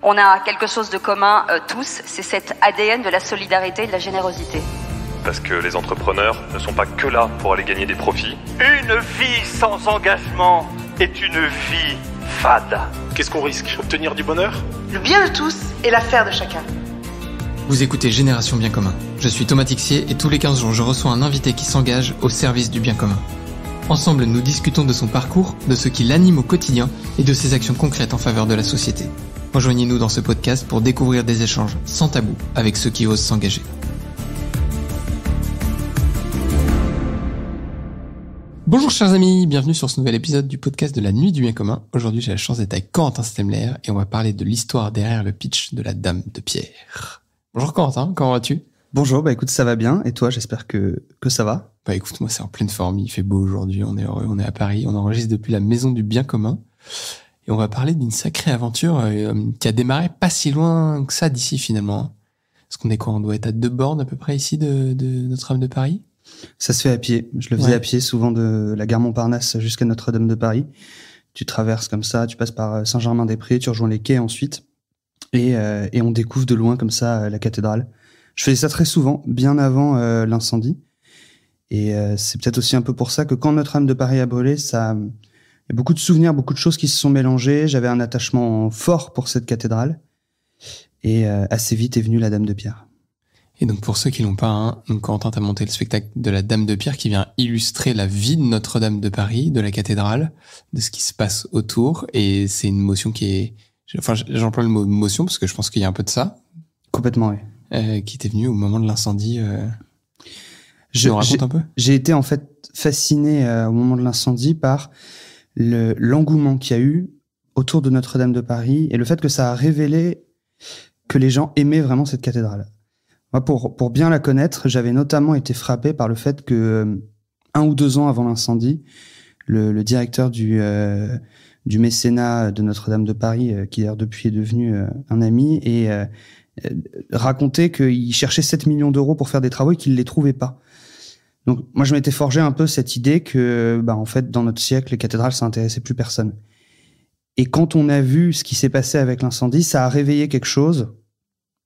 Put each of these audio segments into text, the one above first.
On a quelque chose de commun tous, c'est cet ADN de la solidarité et de la générosité. Parce que les entrepreneurs ne sont pas que là pour aller gagner des profits. Une vie sans engagement est une vie fade. Qu'est-ce qu'on risque ? Obtenir du bonheur ? Le bien de tous et l'affaire de chacun. Vous écoutez Génération Bien Commun. Je suis Thomas Tixier et tous les 15 jours, je reçois un invité qui s'engage au service du bien commun. Ensemble, nous discutons de son parcours, de ce qui l'anime au quotidien et de ses actions concrètes en faveur de la société. Rejoignez-nous dans ce podcast pour découvrir des échanges sans tabou avec ceux qui osent s'engager. Bonjour chers amis, bienvenue sur ce nouvel épisode du podcast de la Nuit du Bien Commun. Aujourd'hui, j'ai la chance d'être avec Corentin Stemler et on va parler de l'histoire derrière le pitch de la Dame de Pierre. Bonjour Corentin, comment vas-tu ? Bonjour, écoute, ça va bien. Et toi, j'espère que ça va. Écoute, moi c'est en pleine forme, il fait beau aujourd'hui, on est heureux, on est à Paris, on enregistre depuis la Maison du Bien Commun. Et on va parler d'une sacrée aventure qui a démarré pas si loin que ça d'ici finalement. Parce qu'on est quoi ? On doit être à 2 bornes à peu près ici de Notre-Dame de Paris. Ça se fait à pied. Je le faisais à pied souvent de la gare Montparnasse jusqu'à Notre-Dame de Paris. Tu traverses comme ça, tu passes par Saint-Germain-des-Prés, tu rejoins les quais ensuite. Et on découvre de loin comme ça la cathédrale. Je faisais ça très souvent, bien avant l'incendie. Et c'est peut-être aussi un peu pour ça que quand Notre-Dame de Paris a brûlé, il y a beaucoup de souvenirs, beaucoup de choses qui se sont mélangées. J'avais un attachement fort pour cette cathédrale. Et assez vite est venue la Dame de Pierre. Et donc pour ceux qui l'ont pas, donc Corentin t'a monté le spectacle de la Dame de Pierre qui vient illustrer la vie de Notre-Dame de Paris, de la cathédrale, de ce qui se passe autour. Et c'est une motion qui est... Enfin, j'emploie le mot motion parce que je pense qu'il y a un peu de ça. Complètement, oui. Qui était venu au moment de l'incendie. Je raconte un peu. J'ai été en fait fasciné au moment de l'incendie par l'engouement qu'il y a eu autour de Notre-Dame de Paris et le fait que ça a révélé que les gens aimaient vraiment cette cathédrale. Moi, pour bien la connaître, j'avais notamment été frappé par le fait que 1 ou 2 ans avant l'incendie, le directeur du mécénat de Notre-Dame de Paris, qui d'ailleurs depuis est devenu un ami, et racontait qu'il cherchait 7 millions d'euros pour faire des travaux et qu'il ne les trouvait pas. Donc moi, je m'étais forgé un peu cette idée que, en fait, dans notre siècle, les cathédrales, ça intéressait plus personne. Et quand on a vu ce qui s'est passé avec l'incendie, ça a réveillé quelque chose.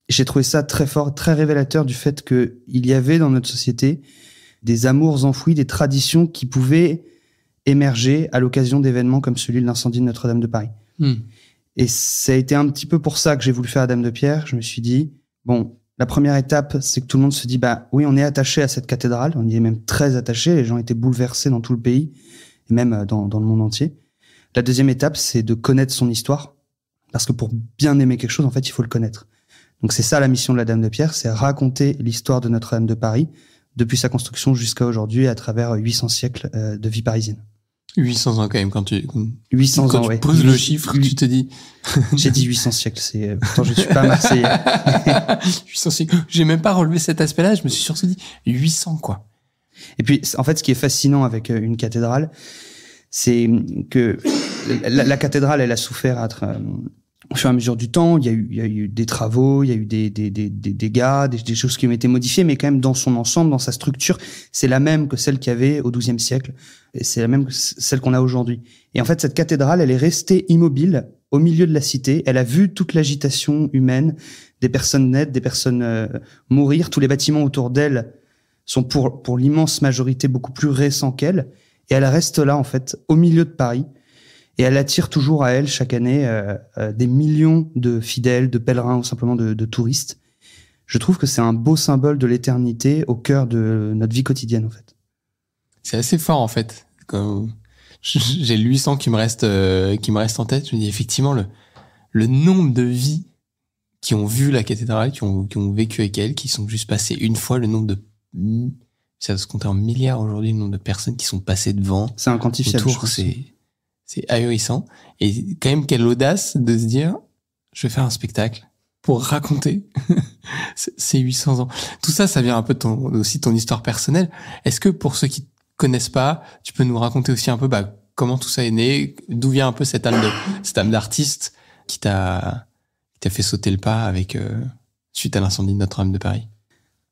J'ai trouvé ça très fort, très révélateur du fait qu'il y avait dans notre société des amours enfouis, des traditions qui pouvaient émerger à l'occasion d'événements comme celui de l'incendie de Notre-Dame de Paris. Et ça a été un petit peu pour ça que j'ai voulu faire la Dame de Pierre. Je me suis dit, la première étape, c'est que tout le monde se dit, oui, on est attaché à cette cathédrale, on y est même très attaché, les gens étaient bouleversés dans tout le pays, et même dans le monde entier. La deuxième étape, c'est de connaître son histoire, parce que pour bien aimer quelque chose, en fait, il faut le connaître. Donc c'est ça la mission de la Dame de Pierre, c'est raconter l'histoire de Notre-Dame de Paris, depuis sa construction jusqu'à aujourd'hui, à travers 800 siècles de vie parisienne. 800 ans quand même, quand tu 800 quand ans, tu ouais. poses le chiffre, tu te dis... J'ai dit 800 siècles, pourtant je suis pas marseillais. 800 siècles, j'ai même pas relevé cet aspect-là, je me suis surtout dit 800 quoi. Et puis, en fait, ce qui est fascinant avec une cathédrale, c'est que la cathédrale, elle a souffert au fur et à mesure du temps. Il y a eu des travaux, il y a eu des dégâts, des choses qui ont été modifiées, mais quand même dans son ensemble, dans sa structure, c'est la même que celle qu'il y avait au XIIe siècle, et c'est la même que celle qu'on a aujourd'hui. Et en fait, cette cathédrale, elle est restée immobile au milieu de la cité. Elle a vu toute l'agitation humaine, des personnes naître, des personnes mourir. Tous les bâtiments autour d'elle sont pour l'immense majorité beaucoup plus récents qu'elle, et elle reste là en fait au milieu de Paris. Et elle attire toujours à elle, chaque année, des millions de fidèles, de pèlerins ou simplement de touristes. Je trouve que c'est un beau symbole de l'éternité au cœur de notre vie quotidienne, en fait. C'est assez fort, en fait. Quand j'ai le 800 qui me reste en tête, je me dis effectivement le nombre de vies qui ont vu la cathédrale, qui ont vécu avec elle, qui sont juste passées une fois, le nombre de... Ça se compter en milliards aujourd'hui, le nombre de personnes qui sont passées devant. C'est inquantifiable, autour, c'est ahurissant. Et quand même, quelle audace de se dire, je vais faire un spectacle pour raconter ces 800 ans. Tout ça, ça vient un peu aussi de ton histoire personnelle. Est-ce que pour ceux qui connaissent pas, tu peux nous raconter aussi un peu comment tout ça est né, d'où vient un peu cette âme d'artiste qui t'a fait sauter le pas suite à l'incendie de Notre-Dame de Paris?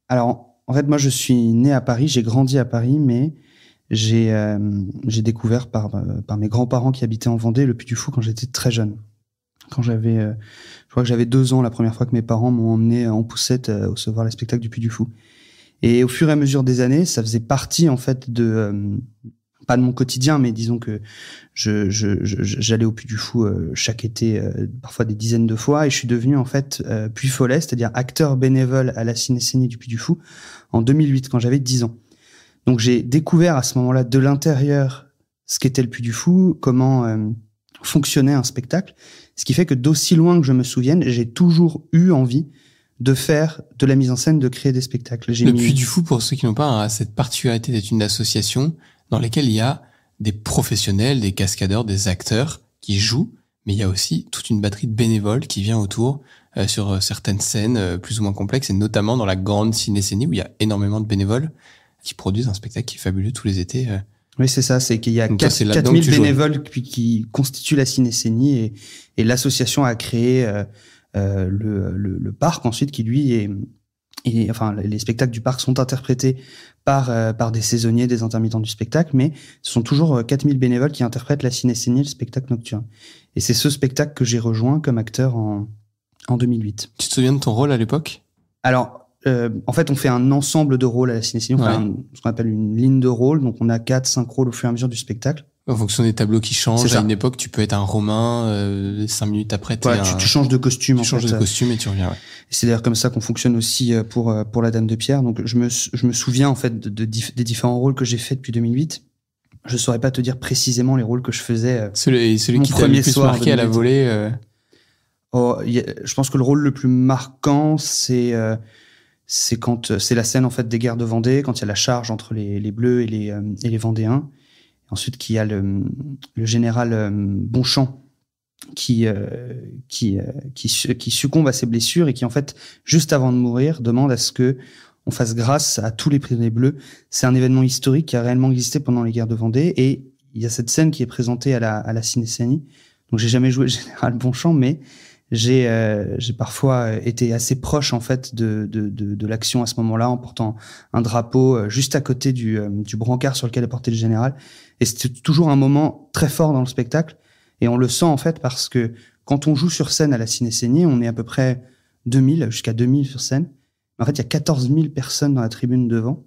Alors, en fait, moi, je suis né à Paris, j'ai grandi à Paris, mais j'ai découvert par mes grands-parents qui habitaient en Vendée le Puy du Fou quand j'étais très jeune. quand je crois que j'avais 2 ans la première fois que mes parents m'ont emmené en poussette au voir les spectacles du Puy du Fou. Et au fur et à mesure des années, ça faisait partie en fait pas de mon quotidien, mais disons que j'allais au Puy du Fou chaque été, parfois des dizaines de fois, et je suis devenu en fait Puy Follet, c'est-à-dire acteur bénévole à la Cinécénie du Puy du Fou en 2008 quand j'avais 10 ans. Donc j'ai découvert à ce moment-là de l'intérieur ce qu'était le Puy du Fou, comment fonctionnait un spectacle, ce qui fait que d'aussi loin que je me souvienne, j'ai toujours eu envie de faire de la mise en scène, de créer des spectacles. Le Puy du Fou, pour ceux qui n'ont pas, a cette particularité d'être une association dans laquelle il y a des professionnels, des cascadeurs, des acteurs qui jouent, mais il y a aussi toute une batterie de bénévoles qui vient autour sur certaines scènes plus ou moins complexes, et notamment dans la grande Cinécénie où il y a énormément de bénévoles qui produisent un spectacle qui est fabuleux tous les étés. Oui, c'est ça, c'est qu'il y a 4000 bénévoles qui constituent la Cinécénie, et l'association a créé le parc ensuite, qui lui enfin, les spectacles du parc sont interprétés par des saisonniers, des intermittents du spectacle, mais ce sont toujours 4000 bénévoles qui interprètent la Cinécénie, le spectacle nocturne. Et c'est ce spectacle que j'ai rejoint comme acteur en 2008. Tu te souviens de ton rôle à l'époque ? Alors, en fait, on fait un ensemble de rôles à la Cinécénie, on fait ce qu'on appelle une ligne de rôle, donc on a 4-5 rôles au fur et à mesure du spectacle. En fonction des tableaux qui changent, à une époque, tu peux être un Romain, 5 minutes après, tu changes de costume. Tu changes de costume et tu reviens, ouais. Et c'est d'ailleurs comme ça qu'on fonctionne aussi pour la Dame de Pierre. Donc, je me souviens, en fait, des différents rôles que j'ai faits depuis 2008. Je saurais pas te dire précisément les rôles que je faisais. Celui qui t'a le plus marqué à la volée, je pense que le rôle le plus marquant, c'est quand c'est la scène, en fait, des guerres de Vendée, quand il y a la charge entre les Bleus et les Vendéens. Ensuite, qu'il y a le général Bonchamp qui succombe à ses blessures et qui, en fait, juste avant de mourir, demande à ce que on fasse grâce à tous les prisonniers bleus. C'est un événement historique qui a réellement existé pendant les guerres de Vendée, et il y a cette scène qui est présentée à la Cinécénie. Donc, j'ai jamais joué le général Bonchamp, mais j'ai parfois été assez proche, en fait, de l'action à ce moment-là, en portant un drapeau juste à côté du brancard sur lequel est porté le général. Et c'était toujours un moment très fort dans le spectacle. Et on le sent, en fait, parce que quand on joue sur scène à la Cinécénie, on est à peu près 2000, jusqu'à 2000 sur scène. En fait, il y a 14 000 personnes dans la tribune devant.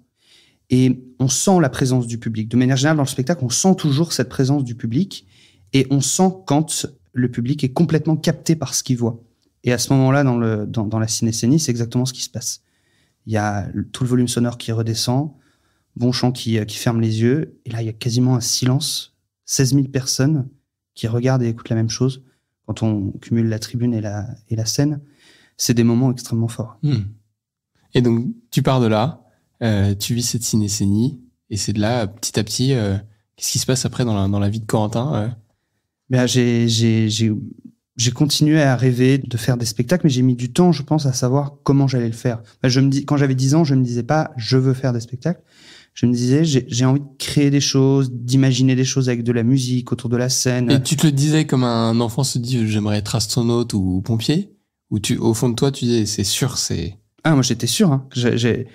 Et on sent la présence du public. De manière générale, dans le spectacle, on sent toujours cette présence du public. Et on sent quand le public est complètement capté par ce qu'il voit. Et à ce moment-là, dans la Cinécénie, c'est exactement ce qui se passe. Il y a tout le volume sonore qui redescend, Bonchamp qui ferme les yeux, et là, il y a quasiment un silence. 16 000 personnes qui regardent et écoutent la même chose. Quand on cumule la tribune et la scène, c'est des moments extrêmement forts. Et donc, tu pars de là, tu vis cette Cinécénie, et c'est de là, petit à petit, qu'est-ce qui se passe après dans la vie de Corentin J'ai continué à rêver de faire des spectacles, mais j'ai mis du temps, je pense, à savoir comment j'allais le faire. Quand j'avais 10 ans, je me disais pas « je veux faire des spectacles ». Je me disais, j'ai envie de créer des choses, d'imaginer des choses avec de la musique autour de la scène. Et tu te le disais comme un enfant se dit, j'aimerais être astronaute ou pompier? Ou au fond de toi, tu disais, c'est sûr, c'est... Ah, moi, j'étais sûr, hein. J'ai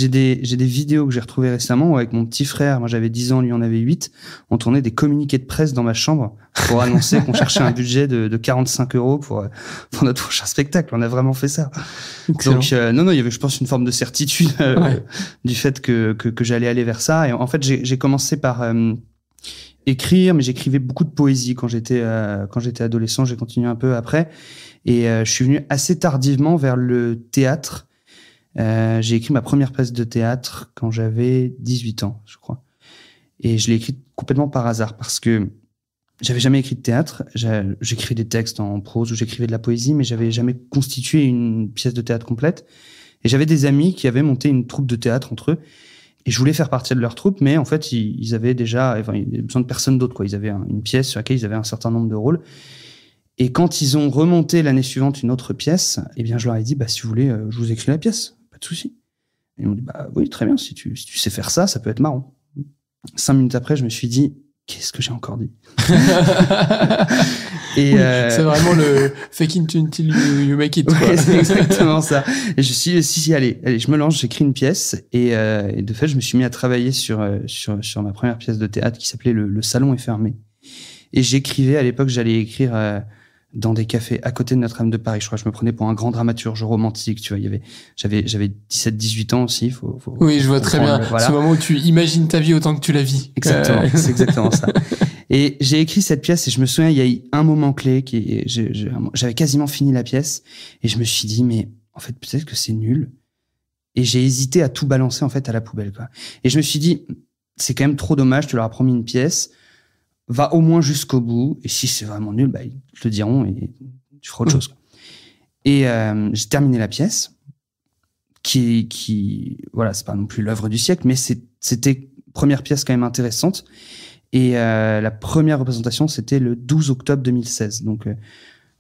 des vidéos que j'ai retrouvées récemment où, avec mon petit frère, moi j'avais 10 ans, lui en avait 8, on tournait des communiqués de presse dans ma chambre pour annoncer qu'on cherchait un budget de 45 € pour notre prochain spectacle. On a vraiment fait ça. Excellent. Donc, non, il y avait, je pense, une forme de certitude du fait que j'allais aller vers ça. Et en fait, j'ai commencé par écrire, mais j'écrivais beaucoup de poésie quand j'étais adolescent. J'ai continué un peu après. Et je suis venu assez tardivement vers le théâtre. J'ai écrit ma première pièce de théâtre quand j'avais 18 ans, je crois. Et je l'ai écrite complètement par hasard parce que j'avais jamais écrit de théâtre. J'écrivais des textes en prose ou j'écrivais de la poésie, mais j'avais jamais constitué une pièce de théâtre complète. Et j'avais des amis qui avaient monté une troupe de théâtre entre eux. Et je voulais faire partie de leur troupe, mais en fait, ils avaient déjà, ils avaient besoin de personne d'autre, quoi. Ils avaient une pièce sur laquelle ils avaient un certain nombre de rôles. Et quand ils ont remonté l'année suivante une autre pièce, eh bien, je leur ai dit, si vous voulez, je vous écris la pièce. Pas de souci. Et ils m'ont dit, oui, très bien, si tu sais faire ça, ça peut être marrant. 5 minutes après, je me suis dit, qu'est-ce que j'ai encore dit? Et c'est vraiment le fake it until you make it. Ouais, c'est exactement ça. Et je me suis dit, si, allez, je me lance, j'écris une pièce. Et de fait, je me suis mis à travailler sur ma première pièce de théâtre qui s'appelait Le Salon est fermé. Et j'écrivais, à l'époque, j'allais écrire dans des cafés à côté de Notre-Dame de Paris. Je crois que je me prenais pour un grand dramaturge romantique, tu vois. J'avais 17-18 ans aussi. Oui, je vois très bien. Voilà. Ce moment où tu imagines ta vie autant que tu la vis. Exactement, c'est exactement ça. Et j'ai écrit cette pièce et je me souviens, il y a eu un moment clé j'avais quasiment fini la pièce et je me suis dit, mais en fait, peut-être que c'est nul. Et j'ai hésité à tout balancer, en fait, à la poubelle, quoi. Et je me suis dit, c'est quand même trop dommage, tu leur as promis une pièce. Va au moins jusqu'au bout, et si c'est vraiment nul, ils te le diront et tu feras autre chose. Quoi. Et j'ai terminé la pièce, qui voilà, c'est pas non plus l'œuvre du siècle, mais c'était première pièce quand même intéressante. Et la première représentation, c'était le 12 octobre 2016. Donc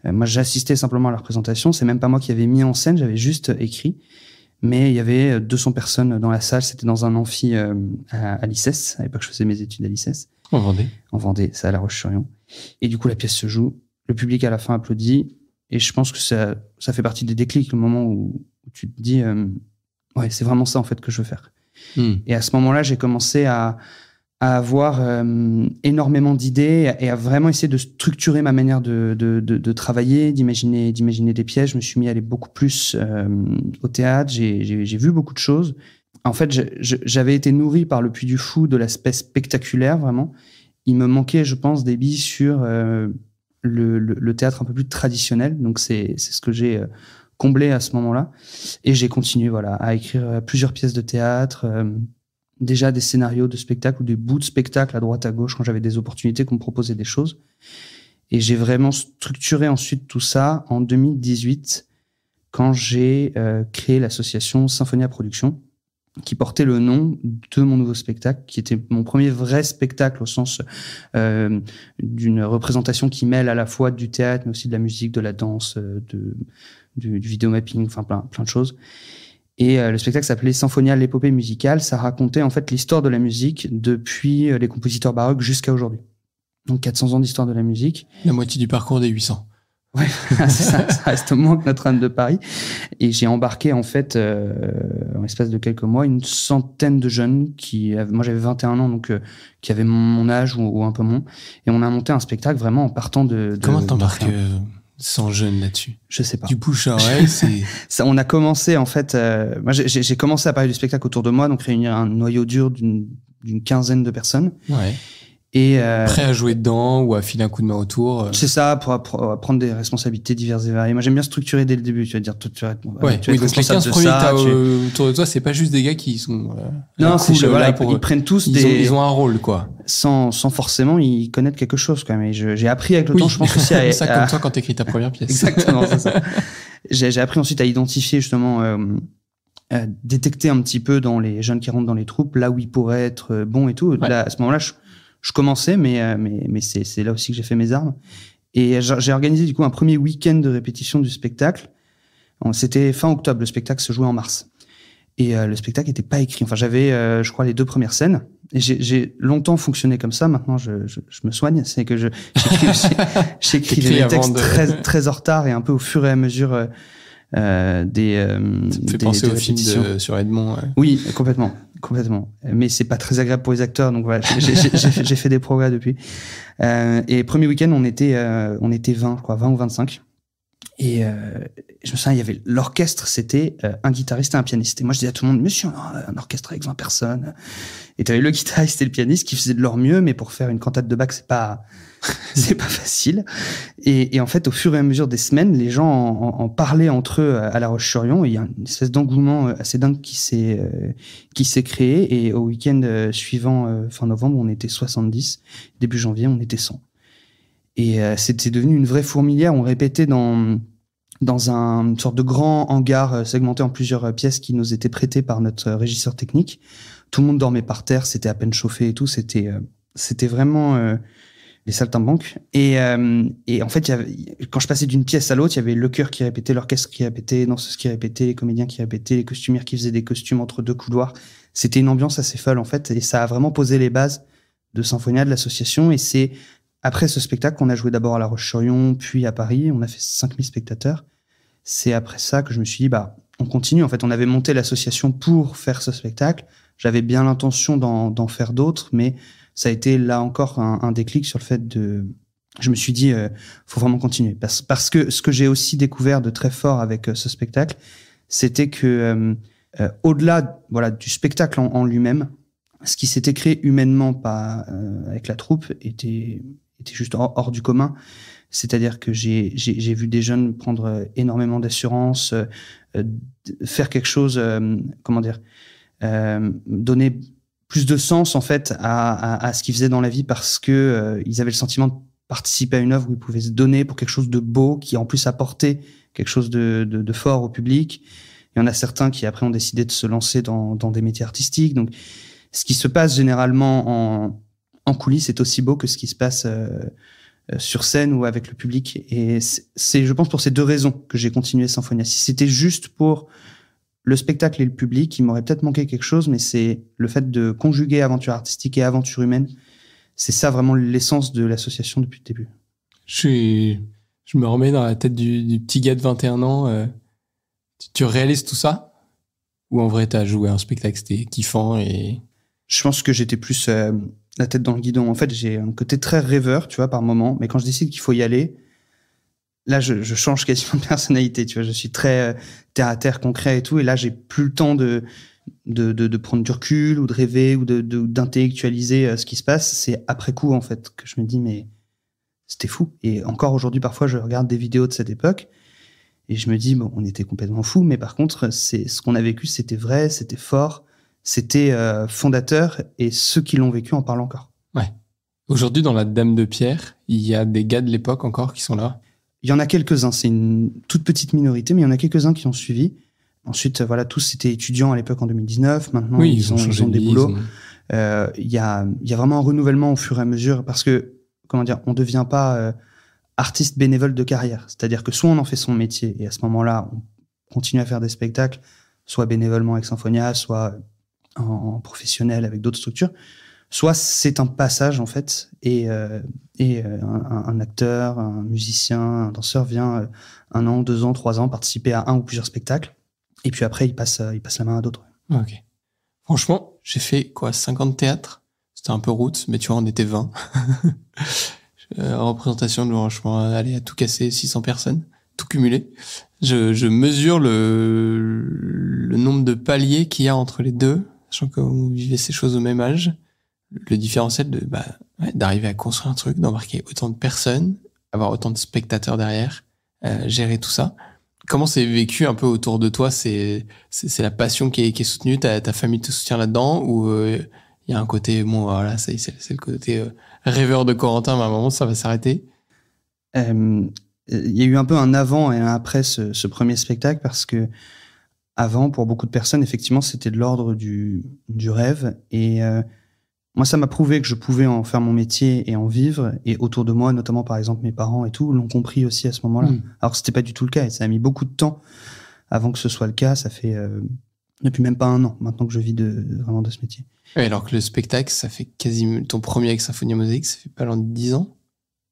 moi, j'assistais simplement à la représentation. C'est même pas moi qui avais mis en scène, j'avais juste écrit. Mais il y avait 200 personnes dans la salle. C'était dans un amphi à l'ICES. À l'époque, je faisais mes études à l'ICES. En Vendée. En Vendée, c'est à La Roche-sur-Yon. Et du coup, la pièce se joue. Le public, à la fin, applaudit. Et je pense que ça fait partie des déclics, le moment où tu te dis, ouais, c'est vraiment ça, en fait, que je veux faire. Et à ce moment-là, j'ai commencé à avoir énormément d'idées et à vraiment essayer de structurer ma manière de travailler, d'imaginer des pièces. Je me suis mis à aller beaucoup plus au théâtre. J'ai vu beaucoup de choses. En fait, j'avais été nourri par le Puy du Fou de l'aspect spectaculaire, vraiment. Il me manquait, je pense, des billes sur le théâtre un peu plus traditionnel. Donc, c'est ce que j'ai comblé à ce moment-là. Et j'ai continué, voilà, à écrire plusieurs pièces de théâtre, déjà des scénarios de spectacle ou des bouts de spectacle à droite, à gauche, quand j'avais des opportunités, qu'on me proposait des choses. Et j'ai vraiment structuré ensuite tout ça en 2018, quand j'ai créé l'association Symphonia Productions, qui portait le nom de mon nouveau spectacle, qui était mon premier vrai spectacle au sens d'une représentation qui mêle à la fois du théâtre, mais aussi de la musique, de la danse, du vidéomapping, enfin plein de choses. Et le spectacle s'appelait Symphonia, l'épopée musicale. Ça racontait en fait l'histoire de la musique depuis les compositeurs baroques jusqu'à aujourd'hui. Donc 400 ans d'histoire de la musique. La moitié du parcours des 800. Ouais, ça reste moins que Notre-Dame de Paris. Et j'ai embarqué, en fait, en l'espace de quelques mois, une centaine de jeunes moi j'avais 21 ans, donc, qui avaient mon âge ou un peu moins. Et on a monté un spectacle vraiment en partant de Comment t'embarques 100 jeunes là-dessus? Je sais pas. Du bouche à oreille, c'est... Ça, on a commencé, en fait, moi j'ai commencé à parler du spectacle autour de moi, donc réunir un noyau dur d'une quinzaine de personnes. Ouais. Et prêt à jouer dedans ou à filer un coup de main autour. C'est ça, pour prendre des responsabilités diverses et variées. Moi, j'aime bien structurer dès le début. Tu vas dire, tu vas être donc les 15 premiers que t'as autour de toi, c'est pas juste des gars qui sont non, c'est cool, voilà, ils prennent tous ils ont un rôle, quoi. Sans forcément y connaître quelque chose, quand même. Et j'ai appris avec le temps, je pense aussi à... ça comme toi quand t'écris ta première pièce. Exactement, c'est ça. J'ai appris ensuite à identifier, justement, détecter un petit peu dans les jeunes qui rentrent dans les troupes, là où ils pourraient être bons et tout. Ouais. Là, à ce moment-là, je commençais, mais c'est là aussi que j'ai fait mes armes. Et j'ai organisé du coup un premier week-end de répétition du spectacle. C'était fin octobre, le spectacle se jouait en mars. Et le spectacle n'était pas écrit. Enfin, j'avais, je crois, les 2 premières scènes. Et j'ai longtemps fonctionné comme ça. Maintenant, je me soigne. C'est que j'écrivais les textes très en retard et un peu au fur et à mesure ça me fait penser au film sur Edmond. Ouais. Oui, complètement. Mais c'est pas très agréable pour les acteurs, donc voilà, j'ai fait des progrès depuis. Et premier week-end, on était 20, je crois, 20 ou 25. Et je me souviens, il y avait l'orchestre, c'était un guitariste et un pianiste. Et moi, je disais à tout le monde, monsieur, on a un orchestre avec 20 personnes. Et t'avais le guitariste et le pianiste qui faisaient de leur mieux, mais pour faire une cantate de Bach, c'est pas facile. Et en fait, au fur et à mesure des semaines, les gens en parlaient entre eux à La Roche-sur-Yon. Et il y a une espèce d'engouement assez dingue qui s'est créé. Et au week-end suivant, fin novembre, on était 70. Début janvier, on était 100. Et c'était devenu une vraie fourmilière. On répétait dans une sorte de grand hangar segmenté en plusieurs pièces qui nous étaient prêtées par notre régisseur technique. Tout le monde dormait par terre, c'était à peine chauffé et tout. C'était vraiment les saltimbanques. Et en fait, quand je passais d'une pièce à l'autre, il y avait le chœur qui répétait, l'orchestre qui répétait, les danseuses qui répétaient, les comédiens qui répétaient, les costumières qui faisaient des costumes entre 2 couloirs. C'était une ambiance assez folle, en fait. Et ça a vraiment posé les bases de Symphonia, de l'association. Et c'est après ce spectacle qu'on a joué d'abord à La Roche-sur-Yon, puis à Paris. On a fait 5000 spectateurs. C'est après ça que je me suis dit, on continue. En fait, on avait monté l'association pour faire ce spectacle. J'avais bien l'intention d'en faire d'autres, mais ça a été là encore un déclic sur le fait de je me suis dit, faut vraiment continuer. Parce que ce que j'ai aussi découvert de très fort avec ce spectacle, c'était que au-delà du spectacle en lui-même, ce qui s'était créé humainement avec la troupe était juste hors du commun. C'est-à-dire que j'ai vu des jeunes prendre énormément d'assurance, faire quelque chose, donner plus de sens en fait à ce qu'ils faisaient dans la vie, parce que ils avaient le sentiment de participer à une œuvre où ils pouvaient se donner pour quelque chose de beau, qui en plus apportait quelque chose de fort au public. Il y en a certains qui après ont décidé de se lancer dans des métiers artistiques. Donc, ce qui se passe généralement en coulisses est aussi beau que ce qui se passe sur scène ou avec le public. Et c'est, je pense, pour ces deux raisons que j'ai continué Symphonia. Si c'était juste pour le spectacle et le public, il m'aurait peut-être manqué quelque chose, mais c'est le fait de conjuguer aventure artistique et aventure humaine. C'est ça vraiment l'essence de l'association depuis le début. Je me remets dans la tête du petit gars de 21 ans. Tu réalises tout ça? Ou en vrai, t'as joué à un spectacle, c'était kiffant et... Je pense que j'étais plus la tête dans le guidon. En fait, j'ai un côté très rêveur, tu vois, par moment. Mais quand je décide qu'il faut y aller, là, je change quasiment de personnalité, tu vois. Je suis très terre à terre, concret et tout. Et là, j'ai plus le temps de prendre du recul ou de rêver ou d'intellectualiser ce qui se passe. C'est après coup, en fait, que je me dis, mais c'était fou. Et encore aujourd'hui, parfois, je regarde des vidéos de cette époque et je me dis, bon, on était complètement fous. Mais par contre, ce qu'on a vécu, c'était vrai, c'était fort. C'était fondateur, et ceux qui l'ont vécu en parlent encore. Ouais. Aujourd'hui, dans la Dame de Pierre, il y a des gars de l'époque encore qui sont là? Il y en a quelques-uns. C'est une toute petite minorité, mais il y en a quelques-uns qui ont suivi. Ensuite, tous étaient étudiants à l'époque en 2019. Maintenant, oui, ils ont des boulots. Il y a vraiment un renouvellement au fur et à mesure, parce que, on ne devient pas artiste bénévole de carrière. C'est-à-dire que soit on en fait son métier, et à ce moment-là, on continue à faire des spectacles, soit bénévolement avec Symphonia, soit en professionnel avec d'autres structures, soit c'est un passage en fait, et un acteur, un musicien, un danseur vient 1 an, 2 ans, 3 ans participer à un ou plusieurs spectacles, et puis après il passe la main à d'autres. Ok. Franchement, j'ai fait 50 théâtres, c'était un peu roots, mais tu vois, on était 20. Représentation de franchement, aller à tout casser, 600 personnes, tout cumulé. Je mesure le nombre de paliers qu'il y a entre les deux, sachant qu'on vivait ces choses au même âge. Le différentiel d'arriver à construire un truc, d'embarquer autant de personnes, avoir autant de spectateurs derrière, gérer tout ça. Comment c'est vécu un peu autour de toi? C'est la passion qui est soutenue, ta famille te soutient là-dedans, ou il y a un côté, bon voilà, c'est le côté rêveur de Corentin, mais à un moment ça va s'arrêter? Il y a eu un peu un avant et un après ce premier spectacle, parce que avant, pour beaucoup de personnes, effectivement, c'était de l'ordre du rêve. Et moi, ça m'a prouvé que je pouvais en faire mon métier et en vivre. Et autour de moi, notamment par exemple mes parents et tout, l'ont compris aussi à ce moment-là. Alors que c'était pas du tout le cas, et ça a mis beaucoup de temps avant que ce soit le cas. Ça fait depuis même pas 1 an maintenant que je vis vraiment de ce métier. Ouais, alors que le spectacle, ça fait quasiment ton premier avec Symphonia Mosaic, ça fait pas loin de 10 ans.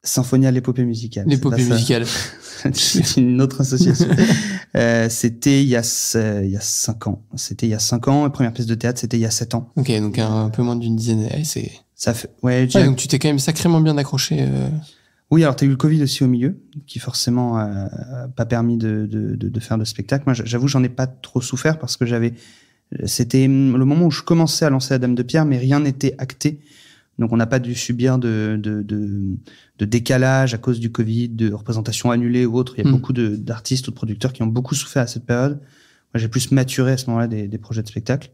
Symphonia, l'épopée musicale. L'épopée musicale. C'est une autre association. C'était il y a 5 ans. C'était il y a 5 ans. La première pièce de théâtre, c'était il y a 7 ans. Ok, donc un peu moins d'une dizaine. Ça fait, donc tu t'es quand même sacrément bien accroché. Oui, alors t'as eu le Covid aussi au milieu, qui forcément pas permis de faire de spectacle. Moi, j'avoue, j'en ai pas trop souffert, parce que c'était le moment où je commençais à lancer la Dame de Pierre, mais rien n'était acté. Donc, on n'a pas dû subir de décalage à cause du Covid, de représentations annulées ou autres. Il y a beaucoup d'artistes ou de producteurs qui ont beaucoup souffert à cette période. Moi, j'ai plus maturé à ce moment-là des projets de spectacle.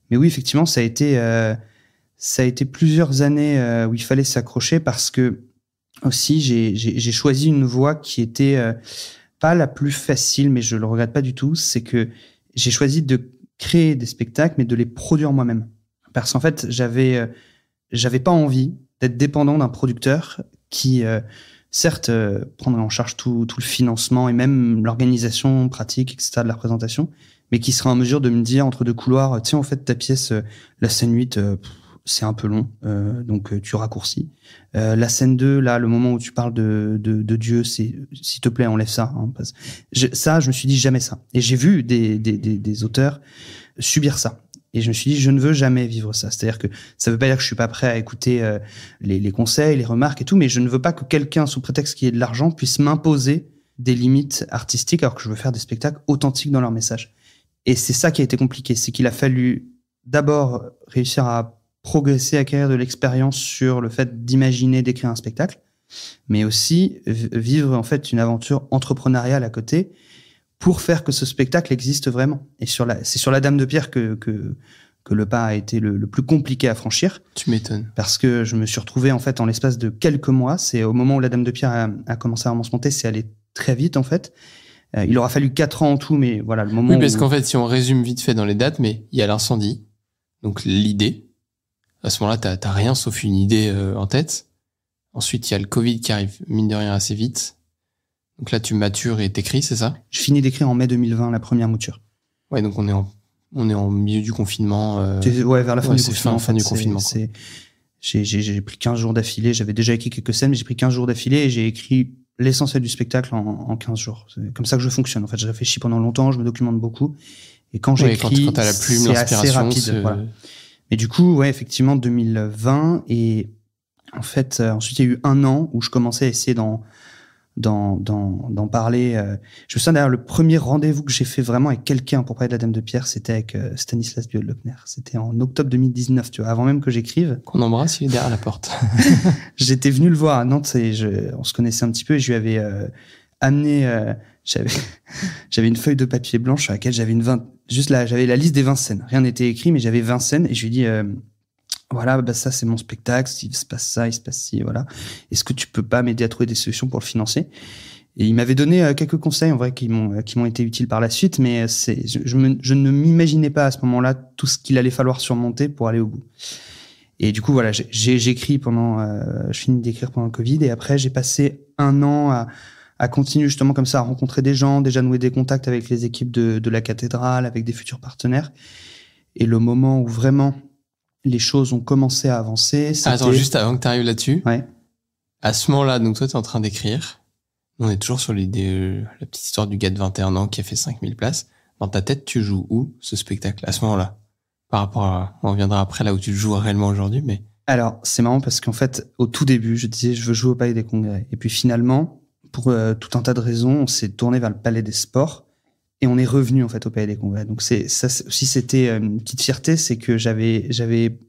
Mais oui, effectivement, ça a été plusieurs années où il fallait s'accrocher, parce que aussi, j'ai choisi une voie qui était pas la plus facile, mais je le regrette pas du tout. C'est que j'ai choisi de créer des spectacles, mais de les produire moi-même. Parce qu'en fait, j'avais pas envie d'être dépendant d'un producteur qui, certes, prendrait en charge tout le financement et même l'organisation pratique, etc. de la représentation, mais qui serait en mesure de me dire entre deux couloirs, tiens, en fait, ta pièce, la scène 8, c'est un peu long, donc tu raccourcis. La scène 2, là, le moment où tu parles de Dieu, c'est, s'il te plaît, enlève ça. Hein, je me suis dit jamais ça. Et j'ai vu des auteurs subir ça. Et je me suis dit, je ne veux jamais vivre ça. C'est-à-dire que ça veut pas dire que je suis pas prêt à écouter les conseils, les remarques et tout, mais je ne veux pas que quelqu'un, sous prétexte qu'il y ait de l'argent, puisse m'imposer des limites artistiques alors que je veux faire des spectacles authentiques dans leur message. Et c'est ça qui a été compliqué, c'est qu'il a fallu d'abord réussir à progresser, acquérir de l'expérience sur le fait d'imaginer, d'écrire un spectacle, mais aussi vivre en fait une aventure entrepreneuriale à côté pour faire que ce spectacle existe vraiment. Et c'est sur la Dame de Pierre que le pas a été le plus compliqué à franchir. Tu m'étonnes. Parce que je me suis retrouvé en fait en l'espace de quelques mois. C'est au moment où la Dame de Pierre a commencé à vraiment se monter, c'est allé très vite en fait. Il aura fallu 4 ans en tout, mais voilà le moment. Oui, parce qu'en fait, si on résume vite fait dans les dates, mais il y a l'incendie, donc l'idée. À ce moment-là, t'as rien sauf une idée en tête. Ensuite, il y a le Covid qui arrive, mine de rien, assez vite. Donc là, tu matures et t'écris, c'est ça? Je finis d'écrire en mai 2020 la première mouture. Ouais, donc on est en milieu du confinement. Ouais, vers la fin du c'est confinement. fin du confinement. J'ai pris 15 jours d'affilée. J'avais déjà écrit quelques scènes, mais j'ai pris 15 jours d'affilée et j'ai écrit l'essentiel du spectacle en 15 jours. C'est comme ça que je fonctionne. En fait, je réfléchis pendant longtemps, je me documente beaucoup. Et quand j'écris, quand t'as la plume, c'est assez l'inspiration, rapide. Voilà. Mais du coup, ouais, effectivement, 2020. Et en fait, ensuite, il y a eu un an où je commençais à essayer d'en parler. Je me souviens d'ailleurs, le premier rendez-vous que j'ai fait vraiment avec quelqu'un pour parler de la Dame de Pierre, c'était avec Stanislas Biel-Lepner. C'était en octobre 2019, tu vois, avant même que j'écrive. Qu'on embrasse, il est derrière la porte. J'étais venu le voir à Nantes et on se connaissait un petit peu et je lui avais amené... j'avais une feuille de papier blanche sur laquelle j'avais j'avais la liste des 20 scènes. Rien n'était écrit, mais j'avais 20 scènes et je lui ai dit... voilà, bah ça c'est mon spectacle, il se passe ça, il se passe ci, voilà. Est-ce que tu peux pas m'aider à trouver des solutions pour le financer? Et il m'avait donné quelques conseils en vrai qui m'ont été utiles par la suite, mais je ne m'imaginais pas à ce moment-là tout ce qu'il allait falloir surmonter pour aller au bout. Et du coup voilà, j'écris je finis d'écrire pendant le Covid et après j'ai passé un an à continuer justement comme ça à rencontrer des gens, déjà nouer des contacts avec les équipes de la cathédrale, avec des futurs partenaires. Et le moment où vraiment les choses ont commencé à avancer. Attends, juste avant que tu arrives là-dessus. Ouais. À ce moment-là, donc toi, tu es en train d'écrire. On est toujours sur l'idée, la petite histoire du gars de 21 ans qui a fait 5000 places. Dans ta tête, tu joues où, ce spectacle, à ce moment-là? Par rapport à, on reviendra après là où tu le joues réellement aujourd'hui, mais. Alors, c'est marrant parce qu'en fait, au tout début, je disais, je veux jouer au Palais des Congrès. Et puis finalement, pour tout un tas de raisons, on s'est tourné vers le Palais des Sports. Et on est revenu en fait au Palais des Congrès. Donc ça aussi c'était une petite fierté, c'est que j'avais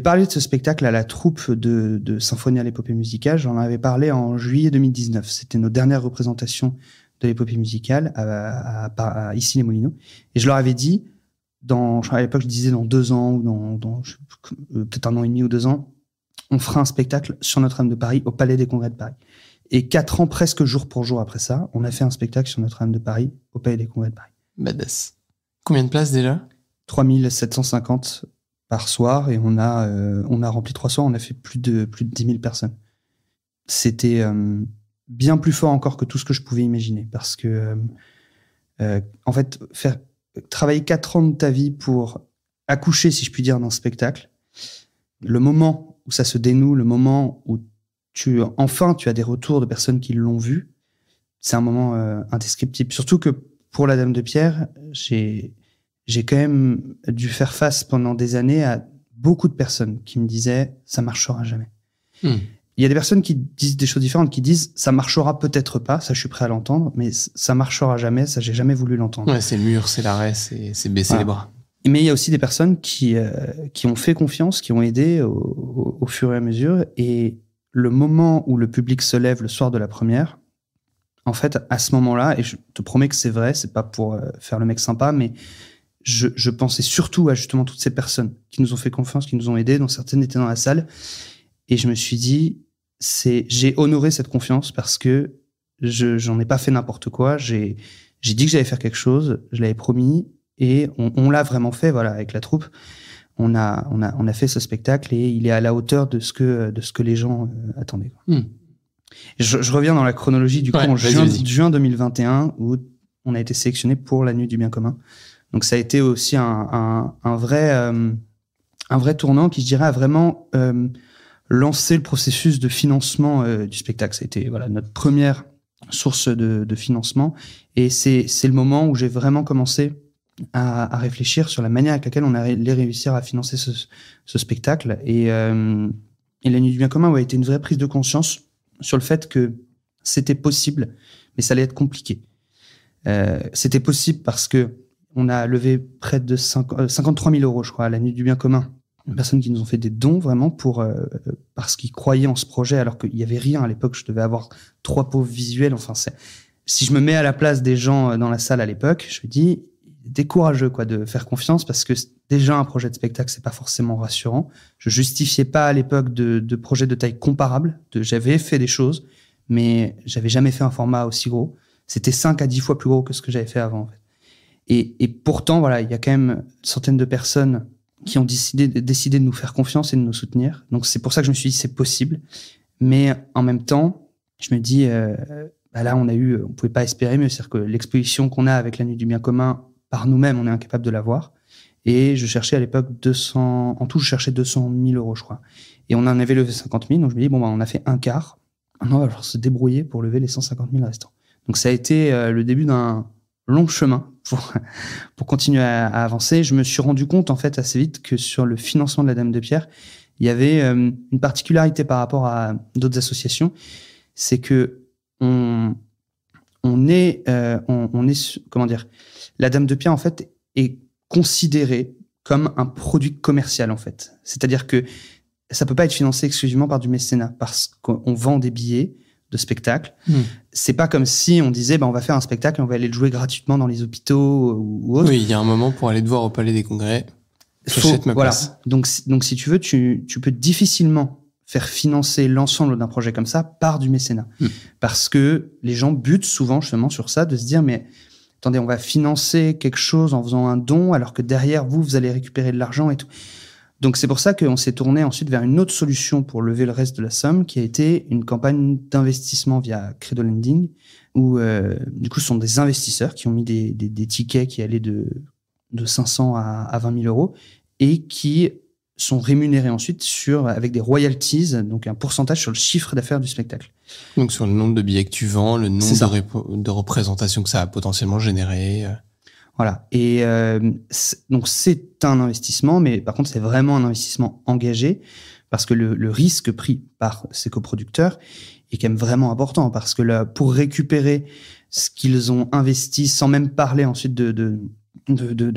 parlé de ce spectacle à la troupe de Symphonie à l'épopée musicale. J'en avais parlé en juillet 2019. C'était nos dernières représentations de l'épopée musicale à Issy-les-Moulineaux. Et je leur avais dit, à l'époque je disais dans 2 ans ou dans peut-être 1 an et demi ou 2 ans, on fera un spectacle sur Notre-Dame de Paris au Palais des Congrès de Paris. Et 4 ans, presque jour pour jour après ça, on a fait un spectacle sur Notre-Dame de Paris, au Palais des Congrès de Paris. Badass. Combien de places déjà? 3750 par soir, et on a rempli 3 soirs, on a fait plus de 10 000 personnes. C'était bien plus fort encore que tout ce que je pouvais imaginer, parce que, en fait, travailler 4 ans de ta vie pour accoucher, si je puis dire, d'un spectacle, le moment où ça se dénoue, le moment où tu as des retours de personnes qui l'ont vu, c'est un moment indescriptible. Surtout que pour la Dame de Pierre, j'ai quand même dû faire face pendant des années à beaucoup de personnes qui me disaient « ça marchera jamais ». Il y a des personnes qui disent des choses différentes, qui disent « ça marchera peut-être pas », ça je suis prêt à l'entendre, mais ça marchera jamais, ça j'ai jamais voulu l'entendre. Ouais, c'est le mur, c'est l'arrêt, c'est baisser les bras. Mais il y a aussi des personnes qui ont fait confiance, qui ont aidé au fur et à mesure, et le moment où le public se lève le soir de la première, en fait, à ce moment-là, et je te promets que c'est vrai, c'est pas pour faire le mec sympa, mais je pensais surtout à justement toutes ces personnes qui nous ont fait confiance, qui nous ont aidés, dont certaines étaient dans la salle, et je me suis dit, j'ai honoré cette confiance parce que j'en ai pas fait n'importe quoi, j'ai dit que j'allais faire quelque chose, je l'avais promis, et on l'a vraiment fait, voilà, avec la troupe. On a fait ce spectacle et il est à la hauteur de ce que les gens attendaient. Je reviens dans la chronologie du coup en juin 2021 où on a été sélectionné pour la Nuit du Bien Commun. Donc ça a été aussi un vrai tournant qui, je dirais, a vraiment lancé le processus de financement du spectacle. Ça a été notre première source de financement et c'est le moment où j'ai vraiment commencé à réfléchir sur la manière avec laquelle on allait réussir à financer ce spectacle. Et La Nuit du Bien Commun a été une vraie prise de conscience sur le fait que c'était possible, mais ça allait être compliqué. C'était possible parce que on a levé près de 53 000 euros, je crois, à La Nuit du Bien Commun. Des personnes qui nous ont fait des dons vraiment parce qu'ils croyaient en ce projet, alors qu'il y avait rien à l'époque. Je devais avoir 3 pauvres visuels. Enfin, si je me mets à la place des gens dans la salle à l'époque, je me dis, c'était courageux, quoi, de faire confiance, parce que déjà un projet de spectacle, c'est pas forcément rassurant. Je justifiais pas à l'époque de projets de taille comparable. J'avais fait des choses, mais j'avais jamais fait un format aussi gros. C'était 5 à 10 fois plus gros que ce que j'avais fait avant, en fait. Et pourtant, voilà, il y a quand même une centaine de personnes qui ont décidé de nous faire confiance et de nous soutenir. Donc c'est pour ça que je me suis dit c'est possible. Mais en même temps, je me dis là on pouvait pas espérer mieux. C'est-à-dire que l'exposition qu'on a avec La Nuit du Bien Commun, par nous-mêmes, on est incapable de l'avoir. Et je cherchais à l'époque 200 000 euros, je crois. Et on en avait levé 50 000. Donc je me dis on a fait un quart. Maintenant on va falloir se débrouiller pour lever les 150 000 restants. Donc ça a été le début d'un long chemin pour continuer à avancer. Je me suis rendu compte en fait assez vite que sur le financement de la Dame de Pierre, il y avait une particularité par rapport à d'autres associations, c'est que on est comment dire, la Dame de Pierre en fait est considérée comme un produit commercial en fait. C'est-à-dire que ça peut pas être financé exclusivement par du mécénat parce qu'on vend des billets de spectacle. C'est pas comme si on disait on va faire un spectacle et on va aller le jouer gratuitement dans les hôpitaux ou autre. Oui, il y a un moment pour aller te voir au Palais des Congrès. J'achète ma place. Donc si tu veux, tu peux difficilement faire financer l'ensemble d'un projet comme ça par du mécénat. Parce que les gens butent souvent justement sur ça, de se dire mais attendez, on va financer quelque chose en faisant un don alors que derrière vous allez récupérer de l'argent et tout. Donc c'est pour ça qu'on s'est tourné ensuite vers une autre solution pour lever le reste de la somme, qui a été une campagne d'investissement via Credo Lending, où du coup ce sont des investisseurs qui ont mis des tickets qui allaient de 500 à 20 000 euros et qui sont rémunérés ensuite avec des royalties, donc un pourcentage sur le chiffre d'affaires du spectacle. Donc sur le nombre de billets que tu vends, le nombre de représentations que ça a potentiellement généré. Voilà. Et donc c'est un investissement, mais par contre c'est vraiment un investissement engagé parce que le risque pris par ces coproducteurs est quand même vraiment important, parce que là, pour récupérer ce qu'ils ont investi sans même parler ensuite de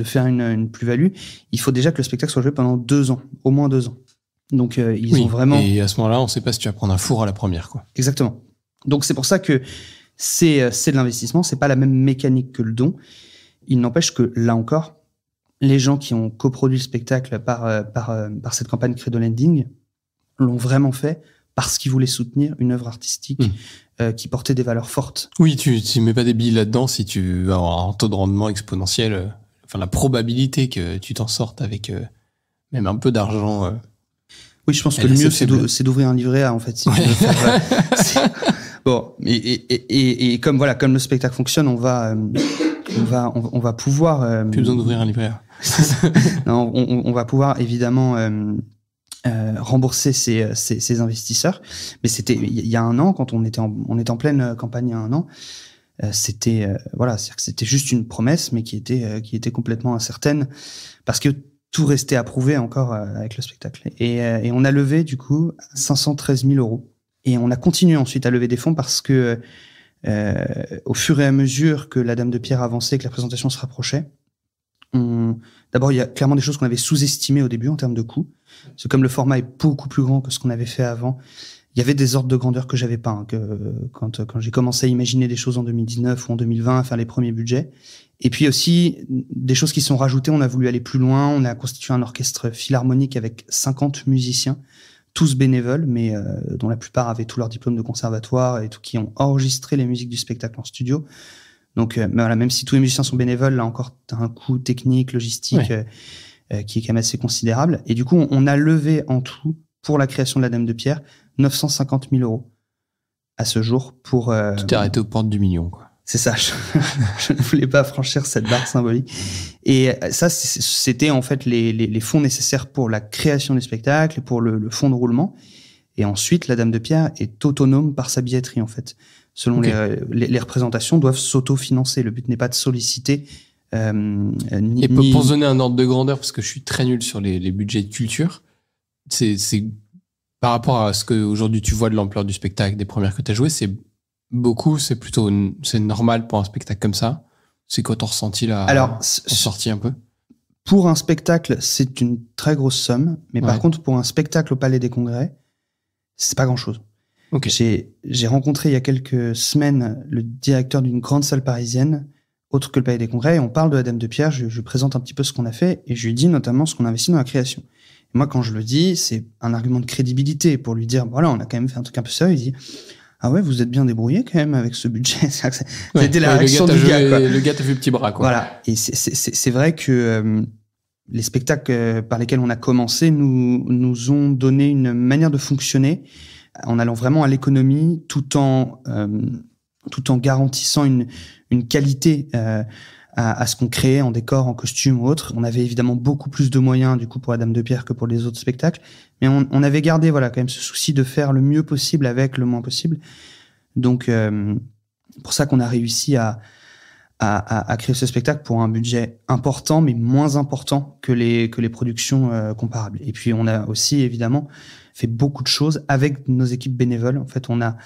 faire une plus-value, il faut déjà que le spectacle soit joué pendant 2 ans, au moins 2 ans. Donc ils ont vraiment. Et à ce moment-là, on sait pas si tu vas prendre un four à la première, quoi. Exactement. Donc c'est pour ça que c'est de l'investissement, c'est pas la même mécanique que le don. Il n'empêche que, là encore, les gens qui ont coproduit le spectacle par cette campagne Credo Lending l'ont vraiment fait parce qu'ils voulaient soutenir une œuvre artistique qui portait des valeurs fortes. Oui, tu mets pas des billes là-dedans si tu veux avoir un taux de rendement exponentiel. Enfin, la probabilité que tu t'en sortes avec même un peu d'argent... oui, je pense que le mieux, c'est d'ouvrir un livret A, en fait. Si tu veux faire, bon, et comme le spectacle fonctionne, on va pouvoir... Plus besoin d'ouvrir un livret A. Non, on va pouvoir évidemment rembourser ces investisseurs. Mais c'était il y a un an, quand on était en pleine campagne il y a un an, c'est-à-dire que c'était juste une promesse, mais qui était complètement incertaine, parce que tout restait à prouver encore avec le spectacle. Et on a levé du coup 513 000 euros. Et on a continué ensuite à lever des fonds parce que au fur et à mesure que la Dame de Pierre avançait, que la présentation se rapprochait, d'abord il y a clairement des choses qu'on avait sous-estimées au début en termes de coûts. Parce que comme le format est beaucoup plus grand que ce qu'on avait fait avant, il y avait des ordres de grandeur que j'avais pas, quand j'ai commencé à imaginer des choses en 2019 ou en 2020, à faire les premiers budgets. Et puis aussi des choses qui sont rajoutées. On a voulu aller plus loin. On a constitué un orchestre philharmonique avec 50 musiciens, tous bénévoles, mais dont la plupart avaient tous leurs diplômes de conservatoire et tout, qui ont enregistré les musiques du spectacle en studio. Donc, même si tous les musiciens sont bénévoles, là encore, t'as un coût technique, logistique, qui est quand même assez considérable. Et du coup, on a levé en tout, pour la création de la Dame de Pierre, 950 000 euros à ce jour pour... Tu t'es arrêté aux portes du million, quoi. C'est ça. Je ne voulais pas franchir cette barre symbolique. Et ça, c'était en fait les fonds nécessaires pour la création du spectacle et pour le fonds de roulement. Et ensuite, la Dame de Pierre est autonome par sa billetterie, en fait. Selon les représentations, doivent s'auto-financer. Le but n'est pas de solliciter Et pour se donner un ordre de grandeur, parce que je suis très nul sur les budgets de culture, c'est par rapport à ce que aujourd'hui tu vois de l'ampleur du spectacle, des premières que tu as jouées, c'est normal pour un spectacle comme ça. C'est quoi ton ressenti là? Alors, sorti un peu. Pour un spectacle, c'est une très grosse somme, mais par Ouais. contre, pour un spectacle au Palais des Congrès, c'est pas grand-chose. Ok. J'ai rencontré il y a quelques semaines le directeur d'une grande salle parisienne, autre que le Palais des Congrès, et on parle de la Dame de Pierre, je lui présente un petit peu ce qu'on a fait, et je lui dis notamment ce qu'on a investi dans la création. Et moi, quand je le dis, c'est un argument de crédibilité pour lui dire, voilà, on a quand même fait un truc un peu sérieux. Il dit, ah ouais, vous êtes bien débrouillé quand même avec ce budget. Ça a été la réaction du gars, quoi. Le gars t'a fait petit bras, quoi. Voilà. Et c'est vrai que les spectacles par lesquels on a commencé nous ont donné une manière de fonctionner en allant vraiment à l'économie tout en garantissant une qualité à ce qu'on créait en décor, en costume ou autre. On avait évidemment beaucoup plus de moyens du coup pour la Dame de Pierre que pour les autres spectacles, mais on avait gardé voilà quand même ce souci de faire le mieux possible avec le moins possible. Donc pour ça qu'on a réussi à créer ce spectacle pour un budget important mais moins important que les productions comparables. Et puis on a aussi évidemment fait beaucoup de choses avec nos équipes bénévoles. En fait, on a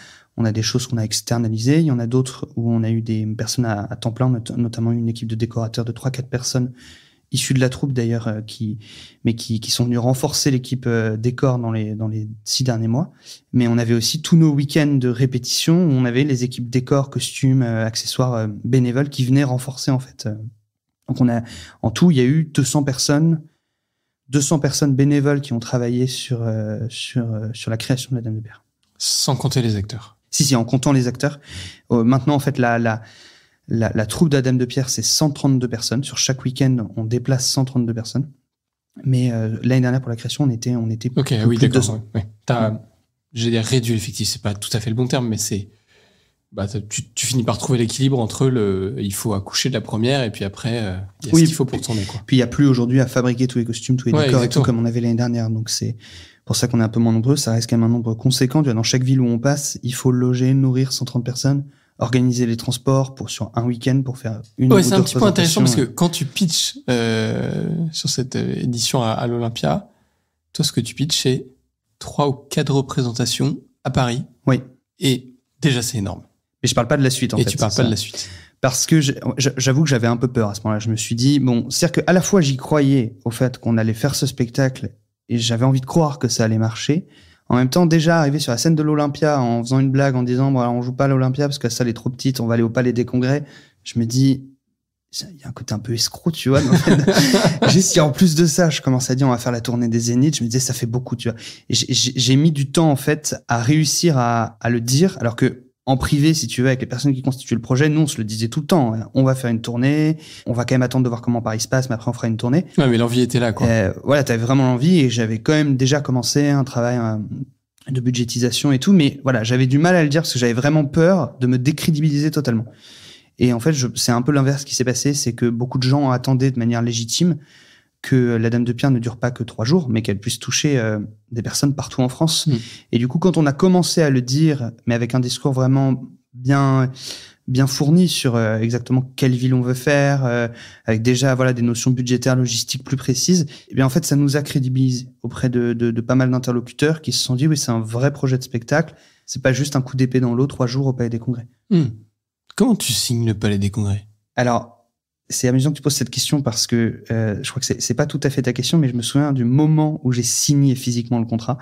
des choses qu'on a externalisées. Il y en a d'autres où on a eu des personnes à temps plein, notamment une équipe de décorateurs de 3-4 personnes issues de la troupe d'ailleurs, qui sont venues renforcer l'équipe décor dans les 6 derniers mois. Mais on avait aussi tous nos week-ends de répétition où on avait les équipes décor, costumes, accessoires bénévoles qui venaient renforcer en fait. Donc en tout, il y a eu 200 personnes bénévoles qui ont travaillé sur la création de la Dame de Pierre. Sans compter les acteurs. Si, en comptant les acteurs. Maintenant, en fait, la troupe de la Dame de Pierre, c'est 132 personnes. Sur chaque week-end, on déplace 132 personnes. Mais l'année dernière, pour la création, on était Ok, plus oui, de d'accord. 200. Ouais. J'ai réduit l'effectif. C'est pas tout à fait le bon terme, mais tu finis par trouver l'équilibre entre il faut accoucher de la première et puis après, il y a ce qu'il faut pour tourner, quoi. Puis il n'y a plus aujourd'hui à fabriquer tous les costumes, tous les décors exactement. et tout comme on avait l'année dernière. Donc c'est pour ça qu'on est un peu moins nombreux. Ça reste quand même un nombre conséquent. Tu vois, dans chaque ville où on passe, il faut loger, nourrir 130 personnes, organiser les transports sur un week-end pour faire une ou deux c'est un petit peu intéressant parce que représentations. quand tu pitches sur cette édition à l'Olympia, toi, ce que tu pitches, c'est 3 ou 4 représentations à Paris. Oui. Et déjà, c'est énorme. Mais je parle pas de la suite, en fait. Et tu parles c'est pas ça. de la suite. Parce que j'avoue que j'avais un peu peur à ce moment-là. Je me suis dit, bon, c'est-à-dire qu'à la fois j'y croyais au fait qu'on allait faire ce spectacle et j'avais envie de croire que ça allait marcher. En même temps, déjà arriver sur la scène de l'Olympia en faisant une blague en disant, bon, alors on joue pas à l'Olympia parce que la salle est trop petite, on va aller au Palais des Congrès. Je me dis, il y a un côté un peu escroc, tu vois. Juste si en plus de ça, je commence à dire, on va faire la tournée des Zéniths, je me disais, ça fait beaucoup, tu vois. Et j'ai mis du temps, en fait, à réussir à le dire, alors que en privé, si tu veux, avec les personnes qui constituent le projet, nous, on se le disait tout le temps. On va faire une tournée, on va quand même attendre de voir comment Paris se passe, mais après, on fera une tournée. Ouais, mais l'envie était là, quoi. Voilà, t'avais vraiment l'envie et j'avais quand même déjà commencé un travail de budgétisation et tout, mais voilà, j'avais du mal à le dire parce que j'avais vraiment peur de me décrédibiliser totalement. Et en fait, c'est un peu l'inverse qui s'est passé, c'est que beaucoup de gens attendaient de manière légitime que la Dame de Pierre ne dure pas que 3 jours, mais qu'elle puisse toucher des personnes partout en France. Et du coup, quand on a commencé à le dire, mais avec un discours vraiment bien fourni sur exactement quelle ville on veut faire, avec déjà voilà des notions budgétaires, logistiques plus précises, et bien en fait, ça nous a crédibilisé auprès de pas mal d'interlocuteurs qui se sont dit oui, c'est un vrai projet de spectacle, c'est pas juste un coup d'épée dans l'eau 3 jours au Palais des Congrès. Comment tu signes le Palais des Congrès? Alors, c'est amusant que tu poses cette question parce que je crois que c'est pas tout à fait ta question, mais je me souviens du moment où j'ai signé physiquement le contrat.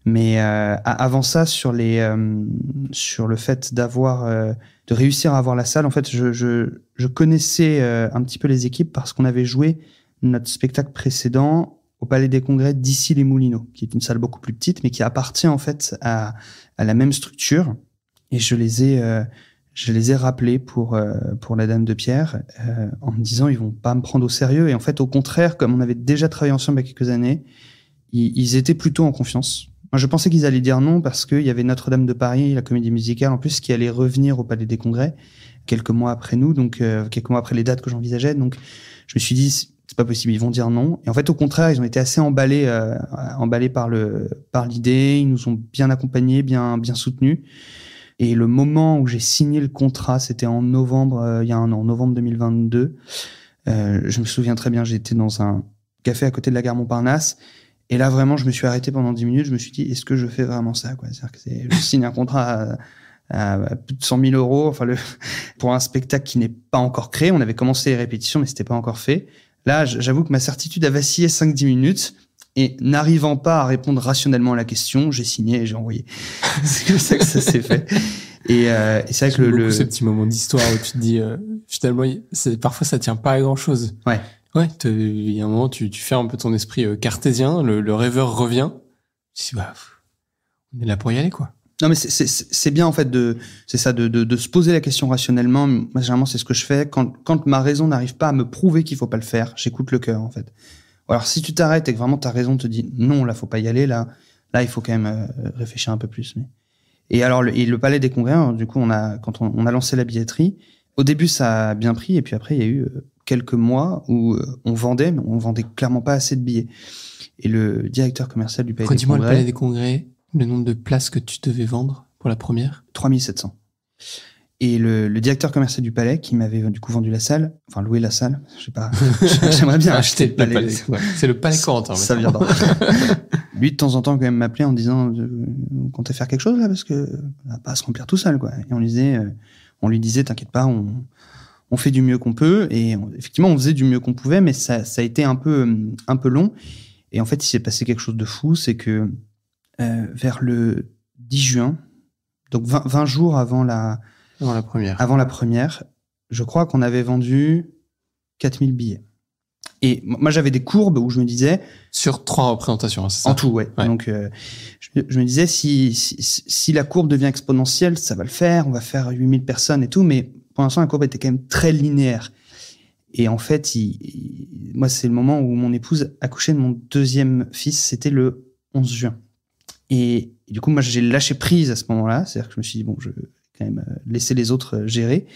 Mais avant ça, sur le fait de réussir à avoir la salle, en fait, je connaissais un petit peu les équipes parce qu'on avait joué notre spectacle précédent au Palais des Congrès d'Issy-les-Moulineaux, qui est une salle beaucoup plus petite, mais qui appartient en fait à la même structure. Et je les ai rappelés pour la Dame de Pierre en me disant ils vont pas me prendre au sérieux. Et en fait, au contraire, comme on avait déjà travaillé ensemble il y a quelques années, ils étaient plutôt en confiance. Moi, je pensais qu'ils allaient dire non parce qu'il y avait Notre-Dame de Paris, la comédie musicale, en plus, qui allait revenir au Palais des Congrès quelques mois après nous, donc quelques mois après les dates que j'envisageais. Donc, je me suis dit c'est pas possible, ils vont dire non. Et en fait, au contraire, ils ont été assez emballés par l'idée. Ils nous ont bien accompagnés, bien soutenus. Et le moment où j'ai signé le contrat, c'était en novembre, il y a un an, novembre 2022. Je me souviens très bien, j'étais dans un café à côté de la gare Montparnasse. Et là, vraiment, je me suis arrêté pendant 10 minutes. Je me suis dit, est-ce que je fais vraiment ça, quoi? C'est-à-dire que je signe un contrat à plus de 100 000 euros, pour un spectacle qui n'est pas encore créé. On avait commencé les répétitions, mais c'était pas encore fait. Là, j'avoue que ma certitude a vacillé 5-10 minutes. Et n'arrivant pas à répondre rationnellement à la question, j'ai signé et j'ai envoyé. C'est comme ça que ça s'est fait. Et c'est vrai que beaucoup ce petit moment d'histoire où tu te dis, finalement, parfois ça tient pas à grand chose. Ouais. Ouais, il y a un moment, tu fais un peu ton esprit cartésien, le rêveur revient. Tu dis, on est là pour y aller, quoi. Non, mais c'est bien, en fait, de se poser la question rationnellement. Moi, généralement, c'est ce que je fais. Quand ma raison n'arrive pas à me prouver qu'il faut pas le faire, j'écoute le cœur, en fait. Alors, si tu t'arrêtes et que vraiment ta raison te dit non, là, faut pas y aller, là, il faut quand même réfléchir un peu plus. Et alors, le Palais des Congrès, alors, du coup, quand on a lancé la billetterie, au début, ça a bien pris, et puis après, il y a eu quelques mois où on vendait, mais on vendait clairement pas assez de billets. Et le directeur commercial du Palais des Congrès... Redis-moi le Palais des Congrès, le nombre de places que tu devais vendre pour la première? 3700. Et le directeur commercial du Palais, qui m'avait du coup vendu la salle, enfin loué la salle, je sais pas, j'aimerais bien acheter le Palais. Ouais. C'est le Palais Corentin. Ça viendra. Lui, de temps en temps, quand même, m'appelait en disant, on comptait faire quelque chose là, parce que on va pas se remplir tout seul, quoi. Et on lui disait, t'inquiète pas, on fait du mieux qu'on peut. Et effectivement, on faisait du mieux qu'on pouvait, mais ça a été un peu long. Et en fait, il s'est passé quelque chose de fou, c'est que vers le 10 juin, donc 20 jours avant la première, je crois qu'on avait vendu 4000 billets. Et moi, j'avais des courbes où je me disais... Sur 3 représentations, c'est ça? En tout, ouais. Donc, je me disais, si la courbe devient exponentielle, ça va le faire, on va faire 8000 personnes et tout, mais pour l'instant, la courbe était quand même très linéaire. Et en fait, moi, c'est le moment où mon épouse accouchait de mon deuxième fils, c'était le 11 juin. Et du coup, moi, j'ai lâché prise à ce moment-là, c'est-à-dire que je me suis dit, bon, je vais quand même laisser les autres gérer.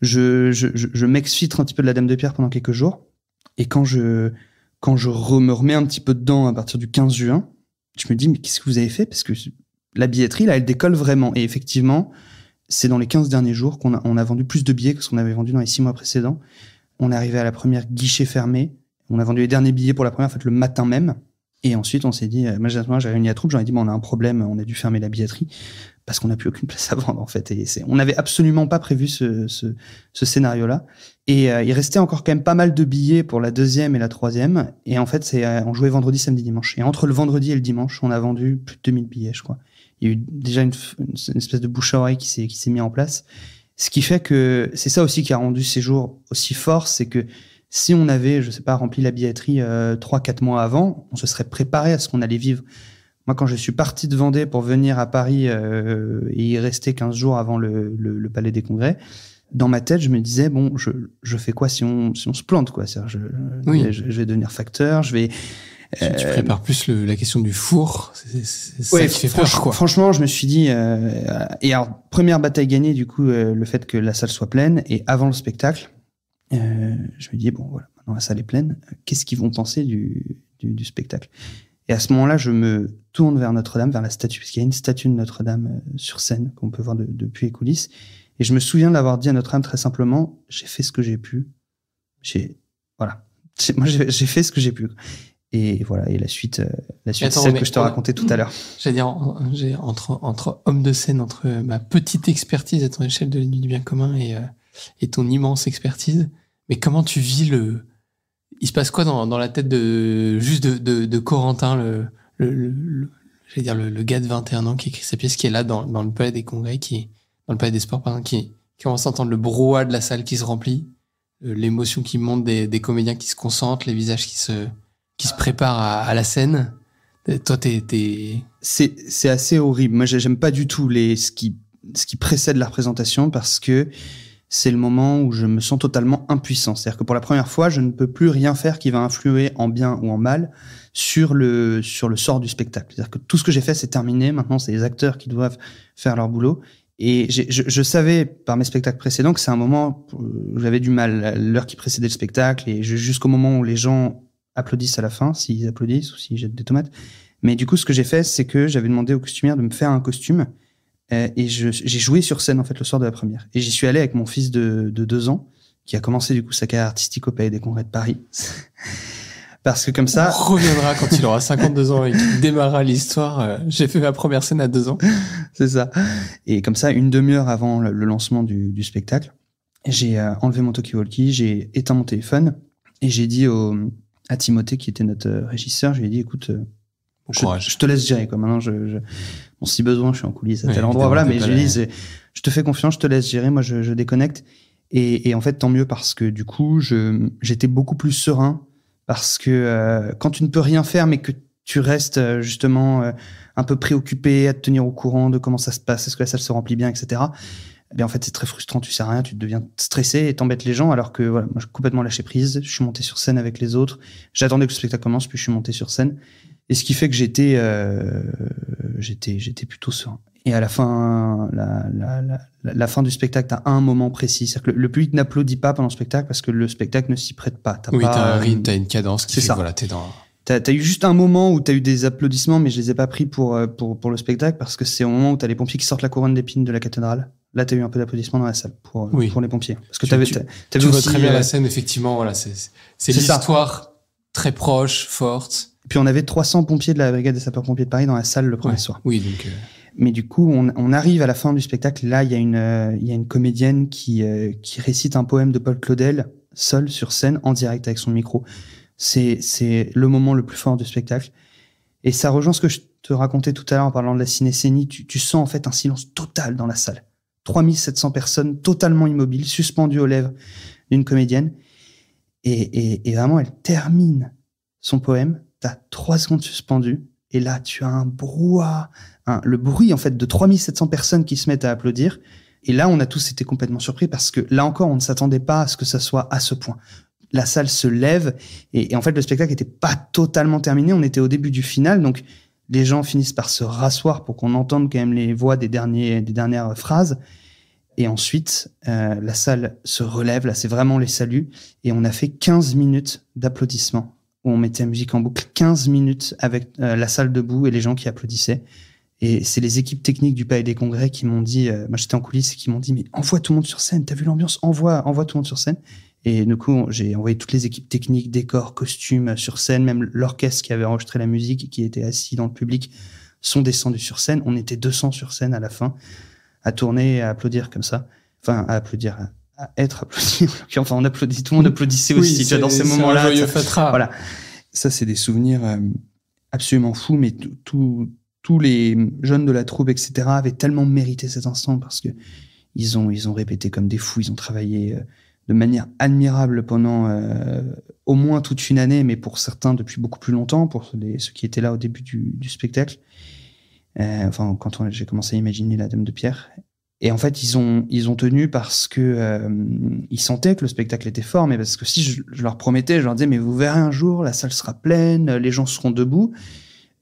Je m'exfiltre un petit peu de la Dame de Pierre pendant quelques jours. Et quand je me remets un petit peu dedans à partir du 15 juin, je me dis, mais qu'est-ce que vous avez fait? Parce que la billetterie, là, elle décolle vraiment. Et effectivement, c'est dans les 15 derniers jours qu'on a vendu plus de billets que ce qu'on avait vendu dans les 6 mois précédents. On est arrivé à la première guichet fermé. On a vendu les derniers billets pour la première, en fait, le matin même. Et ensuite, on s'est dit, moi, j'ai réuni la troupe, j'en ai dit, bon, on a un problème, on a dû fermer la billetterie parce qu'on n'a plus aucune place à vendre, en fait. Et on n'avait absolument pas prévu ce scénario-là. Et il restait encore quand même pas mal de billets pour la deuxième et la troisième. Et en fait, on jouait vendredi, samedi, dimanche. Et entre le vendredi et le dimanche, on a vendu plus de 2000 billets, je crois. Il y a eu déjà une espèce de bouche à oreille qui s'est mis en place. Ce qui fait que c'est ça aussi qui a rendu ces jours aussi forts, c'est que si on avait, je sais pas, rempli la billetterie 3-4 mois avant, on se serait préparé à ce qu'on allait vivre. Moi, quand je suis parti de Vendée pour venir à Paris et y rester 15 jours avant le Palais des Congrès, dans ma tête, je me disais, bon, je fais quoi si on se plante, quoi. Je vais devenir facteur, je vais... Tu prépares plus la question du four, c'est ça qui fait peur, quoi. Franchement, je me suis dit... et alors, première bataille gagnée, du coup, le fait que la salle soit pleine, et avant le spectacle, je me dis, bon, voilà, maintenant la salle est pleine, qu'est-ce qu'ils vont penser du spectacle? Et à ce moment-là, je me tourne vers Notre-Dame, vers la statue, parce qu'il y a une statue de Notre-Dame sur scène, qu'on peut voir depuis les coulisses. Et je me souviens d'avoir dit à Notre-Dame très simplement, j'ai fait ce que j'ai pu. Voilà. Moi, j'ai fait ce que j'ai pu. Et voilà. Et la suite, c'est celle que je te racontais tout à l'heure. J'allais dire, entre hommes de scène, entre ma petite expertise à ton échelle de la nuit du bien commun et ton immense expertise, mais comment tu vis il se passe quoi dans la tête de Corentin, j'allais dire le gars de 21 ans qui écrit sa pièce, qui est là dans le Palais des Congrès, dans le Palais des Sports, pardon, qui commence à entendre le brouhaha de la salle qui se remplit, l'émotion qui monte des comédiens qui se concentrent, les visages qui se préparent à la scène. Toi, c'est assez horrible. Moi, j'aime pas du tout ce qui précède la représentation, parce que c'est le moment où je me sens totalement impuissant. C'est-à-dire que pour la première fois, je ne peux plus rien faire qui va influer en bien ou en mal sur le sort du spectacle. C'est-à-dire que tout ce que j'ai fait, c'est terminé. Maintenant, c'est les acteurs qui doivent faire leur boulot. Et je savais par mes spectacles précédents que c'est un moment où j'avais du mal, l'heure qui précédait le spectacle, et jusqu'au moment où les gens applaudissent à la fin, s'ils applaudissent ou s'ils jettent des tomates. Mais du coup, ce que j'ai fait, c'est que j'avais demandé au costumière de me faire un costume. Et j'ai joué sur scène, en fait, le soir de la première. Et j'y suis allé avec mon fils de 2 ans. qui a commencé du coup sa carrière artistique au Palais des Congrès de Paris. Parce que comme ça... On reviendra quand il aura 52 ans et qu'il démarrera l'histoire. J'ai fait ma première scène à 2 ans. C'est ça. Et comme ça, une demi-heure avant le lancement du spectacle, j'ai enlevé mon talkie-walkie, j'ai éteint mon téléphone et j'ai dit à Timothée, qui était notre régisseur, je lui ai dit, écoute, je te laisse gérer, quoi. Maintenant, bon, si besoin, je suis en coulisses à tel endroit, voilà, mais je lui ai dit, je te fais confiance, je te laisse gérer, moi, je déconnecte. Et en fait, tant mieux, parce que du coup, j'étais beaucoup plus serein, parce que quand tu ne peux rien faire, mais que tu restes justement un peu préoccupé à te tenir au courant de comment ça se passe, est-ce que la salle se remplit bien, etc. Eh bien, en fait, c'est très frustrant, tu sais rien, tu deviens stressé et t'embêtes les gens, alors que voilà, moi, j'ai complètement lâché prise, je suis monté sur scène avec les autres, j'attendais que le spectacle commence, puis je suis monté sur scène. Et ce qui fait que j'étais plutôt serein. Et à la fin, la fin du spectacle, t'as un moment précis. C'est-à-dire que le public n'applaudit pas pendant le spectacle parce que le spectacle ne s'y prête pas. T'as un rythme, t'as une cadence qui fait ça. Voilà, t'es dans... T'as eu juste un moment où t'as eu des applaudissements, mais je les ai pas pris pour le spectacle parce que c'est au moment où t'as les pompiers qui sortent la couronne d'épines de la cathédrale. Là, t'as eu un peu d'applaudissements dans la salle pour les pompiers. Parce que tu vois très bien la scène, effectivement, voilà, c'est l'histoire très proche, forte. Puis on avait 300 pompiers de la brigade des sapeurs-pompiers de Paris dans la salle le premier soir. Oui, donc. Mais du coup, on arrive à la fin du spectacle. Là, il y a une comédienne qui récite un poème de Paul Claudel, seule sur scène, en direct avec son micro. C'est le moment le plus fort du spectacle. Et ça rejoint ce que je te racontais tout à l'heure en parlant de la cinécénie. Tu sens en fait un silence total dans la salle. 3700 personnes totalement immobiles, suspendues aux lèvres d'une comédienne. Et vraiment, elle termine son poème. T'as 3 secondes suspendues. Et là, tu as un brouhaha, le bruit en fait de 3700 personnes qui se mettent à applaudir. Et là, on a tous été complètement surpris parce que là encore, on ne s'attendait pas à ce que ça soit à ce point. La salle se lève et en fait, le spectacle n'était pas totalement terminé. On était au début du final, donc les gens finissent par se rasseoir pour qu'on entende quand même les voix des dernières phrases. Et ensuite, la salle se relève. Là, c'est vraiment les saluts. Et on a fait 15 minutes d'applaudissements où on mettait la musique en boucle, 15 minutes avec la salle debout et les gens qui applaudissaient. Et c'est les équipes techniques du Palais des Congrès qui m'ont dit, moi j'étais en coulisses, et qui m'ont dit, mais envoie tout le monde sur scène, t'as vu l'ambiance, envoie tout le monde sur scène. Et du coup, j'ai envoyé toutes les équipes techniques, décors, costumes sur scène, même l'orchestre qui avait enregistré la musique et qui était assis dans le public sont descendus sur scène. On était 200 sur scène à la fin, à tourner, à applaudir comme ça. Enfin, à applaudir, à être applaudi. Enfin, on applaudit, tout le monde applaudissait aussi. Tu vois, dans ces moments-là. Voilà. Ça, c'est des souvenirs absolument fous, mais tous les jeunes de la troupe, etc., avaient tellement mérité cet instant parce que ils ont répété comme des fous, ils ont travaillé de manière admirable pendant au moins toute une année, mais pour certains depuis beaucoup plus longtemps, pour ceux qui étaient là au début du spectacle. Enfin, quand j'ai commencé à imaginer la Dame de Pierre. Et en fait, ils ont tenu parce que ils sentaient que le spectacle était fort, mais parce que si je leur promettais, je leur disais, mais vous verrez un jour, la salle sera pleine, les gens seront debout.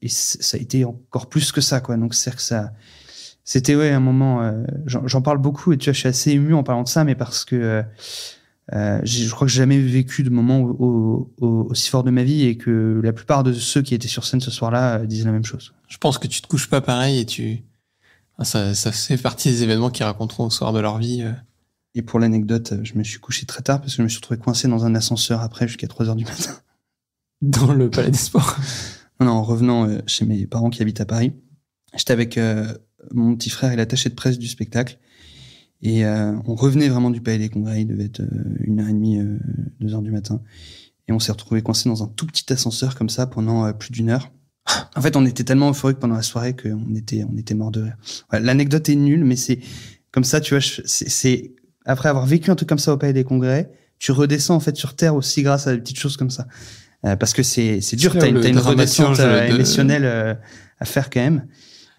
Et ça a été encore plus que ça, quoi. Donc, c'est-à-dire que c'était un moment. J'en parle beaucoup et tu vois, je suis assez ému en parlant de ça, mais parce que je crois que j'ai jamais vécu de moment aussi fort de ma vie et que la plupart de ceux qui étaient sur scène ce soir-là disaient la même chose. Je pense que tu te couches pas pareil et ça fait partie des événements qu'ils raconteront au soir de leur vie. Et pour l'anecdote, je me suis couché très tard parce que je me suis retrouvé coincé dans un ascenseur après jusqu'à 3h du matin. Dans le Palais des Sports. Non, en revenant chez mes parents qui habitent à Paris, j'étais avec mon petit frère et l'attaché de presse du spectacle. Et on revenait vraiment du Palais des Congrès, il devait être 1h30, 2h du matin. Et on s'est retrouvé coincé dans un tout petit ascenseur comme ça pendant plus d'1 heure. En fait, on était tellement euphorique pendant la soirée qu'on était mort de rire. Ouais, l'anecdote est nulle, mais c'est comme ça, tu vois, c'est après avoir vécu un truc comme ça au Palais des Congrès, tu redescends en fait sur Terre aussi grâce à des petites choses comme ça. Parce que c'est dur, t'as une redescente émotionnelle à faire quand même.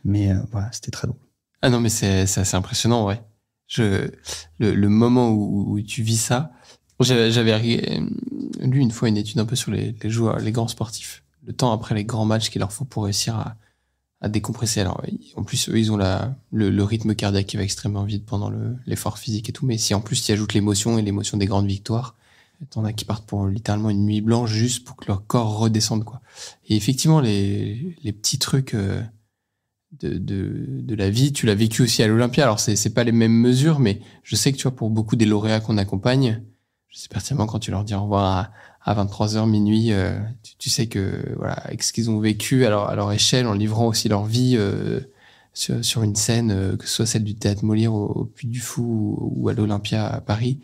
Mais voilà, c'était très drôle. Ah non, mais c'est assez impressionnant, ouais. Le moment où tu vis ça, j'avais lu une fois une étude un peu sur les joueurs, les grands sportifs. Le temps après les grands matchs qu'il leur faut pour réussir à décompresser. Alors, en plus, eux, ils ont le rythme cardiaque qui va extrêmement vite pendant l'effort physique et tout. Mais si en plus tu ajoutes l'émotion et l'émotion des grandes victoires, t'en as qui partent pour littéralement une nuit blanche juste pour que leur corps redescende, quoi. Et effectivement, les petits trucs de la vie, tu l'as vécu aussi à l'Olympia. Alors, c'est pas les mêmes mesures, mais je sais que tu vois, pour beaucoup des lauréats qu'on accompagne, Je sais pertinemment quand tu leur dis au revoir à 23h, minuit, tu sais que, voilà, avec ce qu'ils ont vécu à leur échelle, en livrant aussi leur vie, sur une scène, que ce soit celle du Théâtre Molière au Puy du Fou ou à l'Olympia à Paris,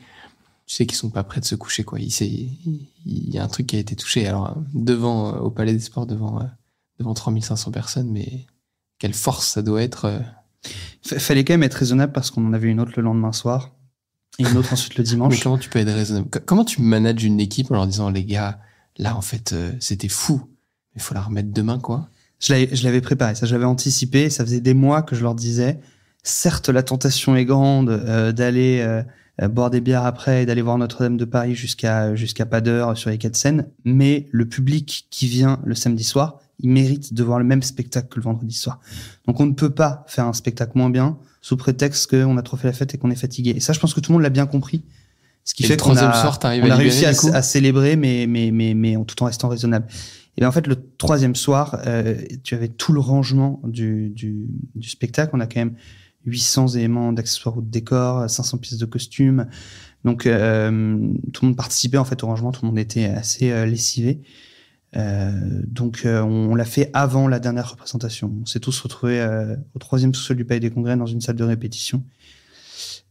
tu sais qu'ils sont pas prêts de se coucher, quoi. Il y a un truc qui a été touché. Alors, au Palais des Sports, devant 3500 personnes, mais quelle force ça doit être. Fallait quand même être raisonnable parce qu'on en avait une autre le lendemain soir et une autre ensuite le dimanche. Mais comment tu peux être raisonnable? Comment tu manages une équipe en leur disant, les gars, là, en fait, c'était fou, mais il faut la remettre demain, quoi? Je l'avais préparé, ça, je l'avais anticipé. Ça faisait des mois que je leur disais, certes, la tentation est grande d'aller boire des bières après et d'aller voir Notre-Dame de Paris jusqu'à pas d'heure sur les quais de Seine, mais le public qui vient le samedi soir, il mérite de voir le même spectacle que le vendredi soir. Donc on ne peut pas faire un spectacle moins bien sous prétexte qu'on a trop fait la fête et qu'on est fatigué. Et ça, je pense que tout le monde l'a bien compris. Ce qui fait qu'on a réussi à célébrer, mais tout en restant raisonnable. Et bien en fait, le troisième soir, tu avais tout le rangement du spectacle. On a quand même 800 éléments d'accessoires ou de décors, 500 pièces de costumes. Donc tout le monde participait en fait au rangement, tout le monde était assez lessivé. Donc on l'a fait avant la dernière représentation. On s'est tous retrouvés au troisième sous-sol du Palais des Congrès dans une salle de répétition.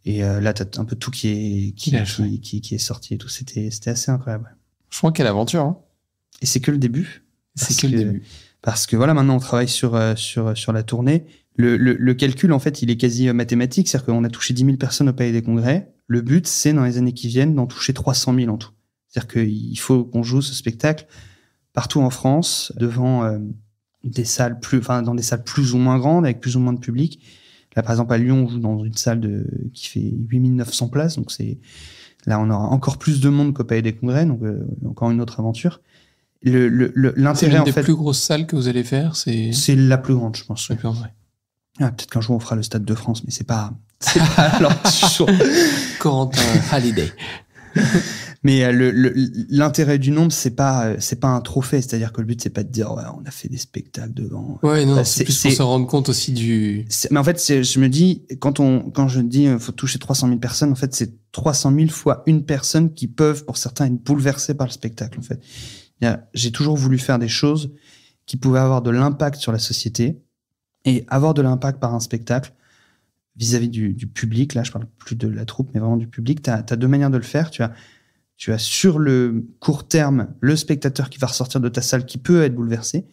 Et là, t'as un peu tout qui est sorti et tout. C'était assez incroyable. Je crois quelle aventure, hein. Et c'est que le début. C'est que le début. Parce que voilà, maintenant on travaille sur la tournée. Le calcul, en fait, il est quasi mathématique. C'est-à-dire qu'on a touché 10 000 personnes au Palais des Congrès. Le but, c'est dans les années qui viennent d'en toucher 300 000 en tout. C'est-à-dire qu'il faut qu'on joue ce spectacle partout en France, devant dans des salles plus ou moins grandes, avec plus ou moins de public. Là, par exemple, à Lyon, on joue dans une salle qui fait 8900 places. Donc là, on aura encore plus de monde qu'au Palais des Congrès. Donc, encore une autre aventure. L'intérêt, en fait, des plus grosses salles que vous allez faire, c'est la plus grande, je pense. D'accord, ouais. Peut-être qu'un jour on fera le Stade de France, mais c'est pas l'ordre. Corentin Hallyday. Mais l'intérêt du nombre, c'est pas un trophée, c'est-à-dire que le but c'est pas de dire ouais, on a fait des spectacles devant. Ouais, non, c'est plus pour se rendre compte aussi du. Mais en fait, je me dis quand je dis faut toucher 300 000 personnes, en fait c'est 300 000 fois une personne qui peuvent pour certains être bouleversés par le spectacle. En fait, j'ai toujours voulu faire des choses qui pouvaient avoir de l'impact sur la société et avoir de l'impact par un spectacle vis-à-vis du public. Là, je parle plus de la troupe, mais vraiment du public. T'as deux manières de le faire. Tu as sur le court terme le spectateur qui va ressortir de ta salle qui peut être bouleversé,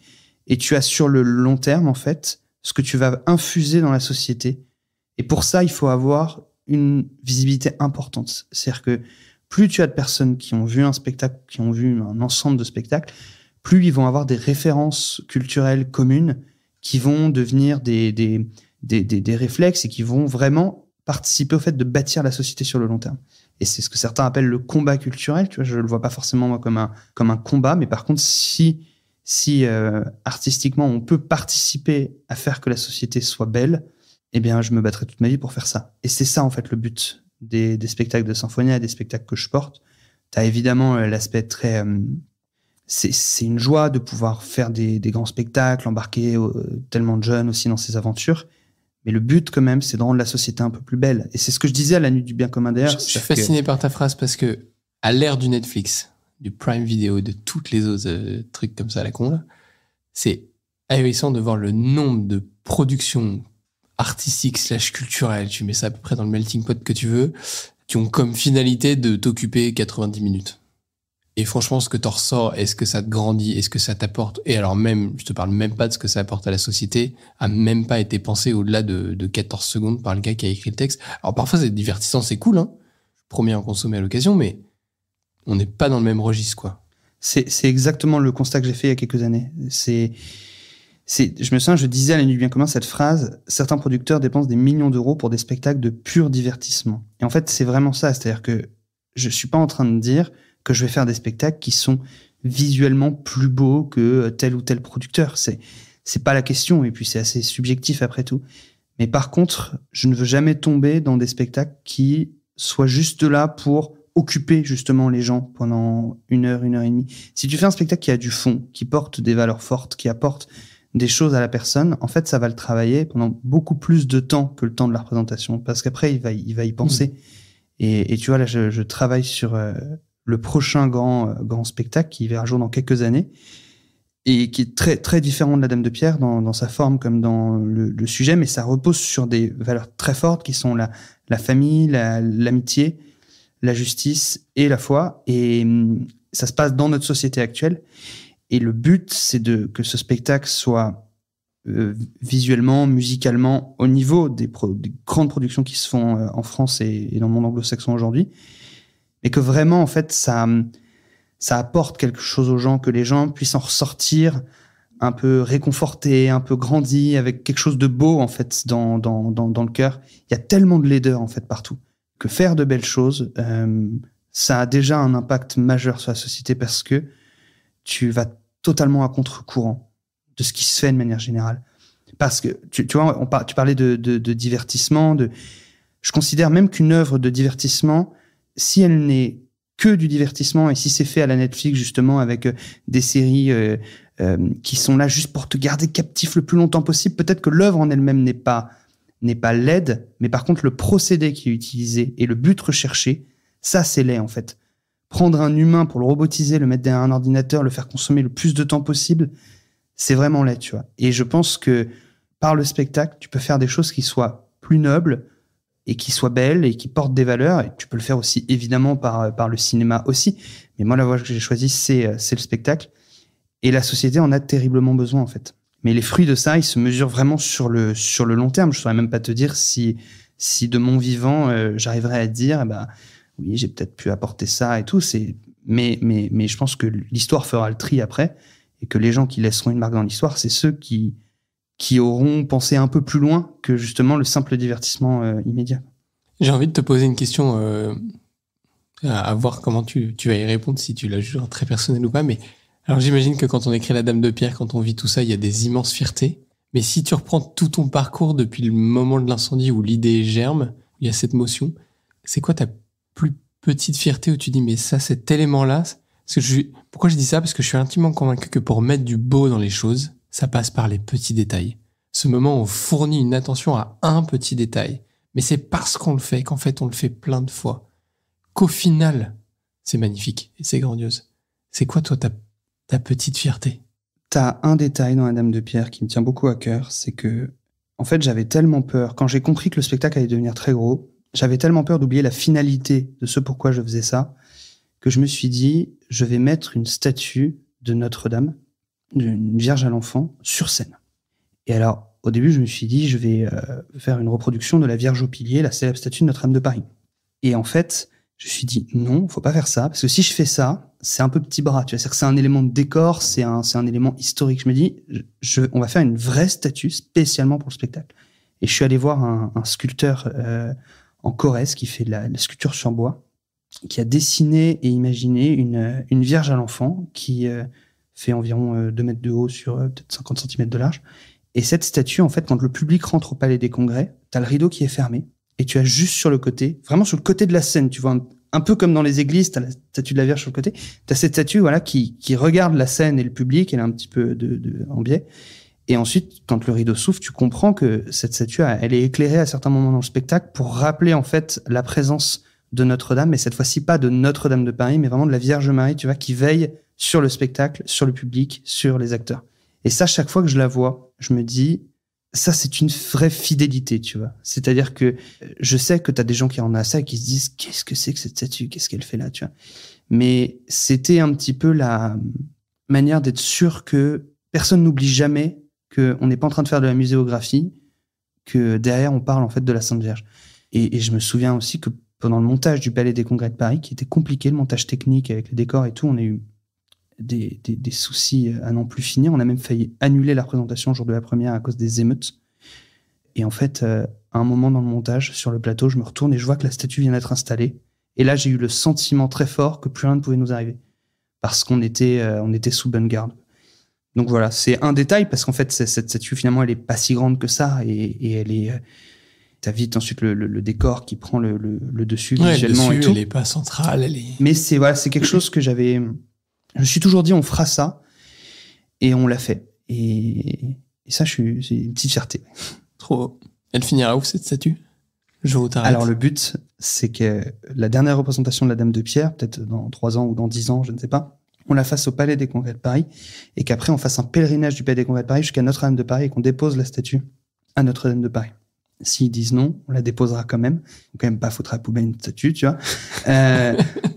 et tu as sur le long terme en fait ce que tu vas infuser dans la société. Et pour ça, il faut avoir une visibilité importante. C'est-à-dire que plus tu as de personnes qui ont vu un spectacle, qui ont vu un ensemble de spectacles, plus ils vont avoir des références culturelles communes qui vont devenir des réflexes et qui vont vraiment participer au fait de bâtir la société sur le long terme. Et c'est ce que certains appellent le combat culturel. Tu vois, je le vois pas forcément moi, comme un combat, mais par contre, si artistiquement on peut participer à faire que la société soit belle, eh bien, je me battrai toute ma vie pour faire ça. Et c'est ça en fait le but des spectacles de Symphonia, des spectacles que je porte. T'as évidemment l'aspect très c'est une joie de pouvoir faire des grands spectacles, embarquer tellement de jeunes aussi dans ces aventures. Mais le but, quand même, c'est de rendre la société un peu plus belle. Et c'est ce que je disais à la Nuit du Bien commun d'ailleurs. Je suis fasciné par ta phrase parce que, à l'ère du Netflix, du Prime Video, de toutes les autres trucs comme ça à la con, là, c'est ahurissant de voir le nombre de productions artistiques / culturelles, tu mets ça à peu près dans le melting pot que tu veux, qui ont comme finalité de t'occuper 90 minutes. Et franchement, ce que t'en ressors, est-ce que ça te grandit, est-ce que ça t'apporte, et alors même, je te parle même pas de ce que ça apporte à la société, a même pas été pensé au-delà de 14 secondes par le gars qui a écrit le texte. Alors parfois c'est divertissant, c'est cool, hein. Premier à en consommer à l'occasion, mais on n'est pas dans le même registre, quoi. C'est exactement le constat que j'ai fait il y a quelques années. Je me souviens, je disais à la Nuit du Bien commun cette phrase: certains producteurs dépensent des millions d'euros pour des spectacles de pur divertissement. Et en fait, c'est vraiment ça. C'est-à-dire que je suis pas en train de dire que je vais faire des spectacles qui sont visuellement plus beaux que tel ou tel producteur. C'est pas la question, et puis c'est assez subjectif après tout. Mais par contre, je ne veux jamais tomber dans des spectacles qui soient juste là pour occuper justement les gens pendant 1 heure, 1 heure et demie. Si tu fais un spectacle qui a du fond, qui porte des valeurs fortes, qui apporte des choses à la personne, en fait, ça va le travailler pendant beaucoup plus de temps que le temps de la représentation, parce qu'après, il va y penser. Et tu vois, là, je travaille sur le prochain grand spectacle qui verra jour dans quelques années et qui est très, très différent de La Dame de Pierre dans sa forme comme dans le sujet, mais ça repose sur des valeurs très fortes qui sont la famille, l'amitié, la justice et la foi. Et ça se passe dans notre société actuelle. Et le but, c'est que ce spectacle soit visuellement, musicalement, au niveau des grandes productions qui se font en France et dans le monde anglo-saxon aujourd'hui, mais que vraiment, en fait, ça apporte quelque chose aux gens, que les gens puissent en ressortir un peu réconfortés, un peu grandis, avec quelque chose de beau, en fait, dans le cœur. Il y a tellement de laideur, en fait, partout, que faire de belles choses, ça a déjà un impact majeur sur la société parce que tu vas totalement à contre-courant de ce qui se fait de manière générale. Parce que, tu vois, tu parlais de divertissement, je considère même qu'une œuvre de divertissement, si elle n'est que du divertissement et si c'est fait à la Netflix, justement, avec des séries qui sont là juste pour te garder captif le plus longtemps possible, peut-être que l'œuvre en elle-même n'est pas laide, mais par contre, le procédé qui est utilisé et le but recherché, ça, c'est laid, en fait. Prendre un humain pour le robotiser, le mettre derrière un ordinateur, le faire consommer le plus de temps possible, c'est vraiment laid, tu vois. Et je pense que par le spectacle, tu peux faire des choses qui soient plus nobles et qui soient belles et qui portent des valeurs. Et tu peux le faire aussi, évidemment, par le cinéma aussi. Mais moi, la voie que j'ai choisie, c'est le spectacle. Et la société en a terriblement besoin, en fait. Mais les fruits de ça, ils se mesurent vraiment sur le long terme. Je ne saurais même pas te dire si de mon vivant, j'arriverais à dire, oui, j'ai peut-être pu apporter ça et tout. Mais je pense que l'histoire fera le tri après. Et que les gens qui laisseront une marque dans l'histoire, c'est ceux qui auront pensé un peu plus loin que justement le simple divertissement immédiat. J'ai envie de te poser une question à voir comment tu vas y répondre, si tu la juges très personnelle ou pas. Mais alors j'imagine que quand on écrit La Dame de Pierre, quand on vit tout ça, il y a des immenses fiertés. Mais si tu reprends tout ton parcours depuis le moment de l'incendie où l'idée germe, où il y a cette motion, c'est quoi ta plus petite fierté où tu dis mais ça, cet élément-là, pourquoi je dis ça? Parce que je suis intimement convaincu que pour mettre du beau dans les choses, ça passe par les petits détails. Ce moment où on fournit une attention à un petit détail. Mais c'est parce qu'on le fait qu'en fait on le fait plein de fois. Qu'au final, c'est magnifique et c'est grandiose. C'est quoi toi ta petite fierté? T'as un détail dans La Dame de Pierre qui me tient beaucoup à cœur, c'est que, en fait, j'avais tellement peur. Quand j'ai compris que le spectacle allait devenir très gros, j'avais tellement peur d'oublier la finalité de ce pourquoi je faisais ça, que je me suis dit, je vais mettre une statue de Notre-Dame, une Vierge à l'Enfant, sur scène. Et alors, au début, je me suis dit, je vais faire une reproduction de la Vierge au pilier, la célèbre statue de Notre-Dame de Paris. Et en fait, je me suis dit, non, faut pas faire ça, parce que si je fais ça, c'est un peu petit bras, tu vois, c'est-à-dire que c'est un élément de décor, c'est un élément historique. Je me dis, on va faire une vraie statue spécialement pour le spectacle. Et je suis allé voir un sculpteur en Corrèze qui fait la sculpture sur bois, qui a dessiné et imaginé une Vierge à l'Enfant qui fait environ 2 mètres de haut sur peut-être 50 cm de large. Et cette statue, en fait, quand le public rentre au Palais des Congrès, t'as le rideau qui est fermé et tu as juste sur le côté, vraiment sur le côté de la scène, tu vois, un peu comme dans les églises, t'as la statue de la Vierge sur le côté, t'as cette statue, voilà, qui regarde la scène et le public, elle est un petit peu en biais. Et ensuite, quand le rideau s'ouvre, tu comprends que cette statue, elle est éclairée à certains moments dans le spectacle pour rappeler, en fait, la présence de Notre-Dame, mais cette fois-ci pas de Notre-Dame de Paris, mais vraiment de la Vierge Marie, tu vois, qui veille sur le spectacle, sur le public, sur les acteurs. Et ça, chaque fois que je la vois, je me dis, ça, c'est une vraie fidélité, tu vois. C'est-à-dire que je sais que t'as des gens qui en ont ça et qui se disent, qu'est-ce que c'est que cette statue? Qu'est-ce qu'elle fait là, tu vois? Mais c'était un petit peu la manière d'être sûr que personne n'oublie jamais qu'on n'est pas en train de faire de la muséographie, que derrière, on parle, en fait, de la Sainte Vierge. Et je me souviens aussi que pendant le montage du Palais des Congrès de Paris, qui était compliqué, le montage technique avec les décors et tout, on a eu des soucis à n'en plus finir. On a même failli annuler la représentation au jour de la première à cause des émeutes. Et en fait, à un moment dans le montage, sur le plateau, je me retourne et je vois que la statue vient d'être installée. Et là, j'ai eu le sentiment très fort que plus rien ne pouvait nous arriver. Parce qu'on était sous bonne garde. Donc voilà, c'est un détail, parce qu'en fait, cette statue, finalement, elle est pas si grande que ça. Et elle est... T'as vite ensuite le décor qui prend le dessus visuellement et tout. Elle est pas centrale, elle est... Mais c'est quelque chose que j'avais... Je me suis toujours dit, on fera ça. Et on l'a fait. Et ça, c'est une petite fierté. Trop. Elle finira où, cette statue? Le jour où t'arrêtes. Alors, le but, c'est que la dernière représentation de la Dame de Pierre, peut-être dans 3 ans ou dans 10 ans, je ne sais pas, on la fasse au Palais des Congrès de Paris et qu'après, on fasse un pèlerinage du Palais des Congrès de Paris jusqu'à Notre-Dame de Paris et qu'on dépose la statue à Notre-Dame de Paris. S'ils disent non, on la déposera quand même. Faut quand même pas foutre à la poubelle une statue, tu vois.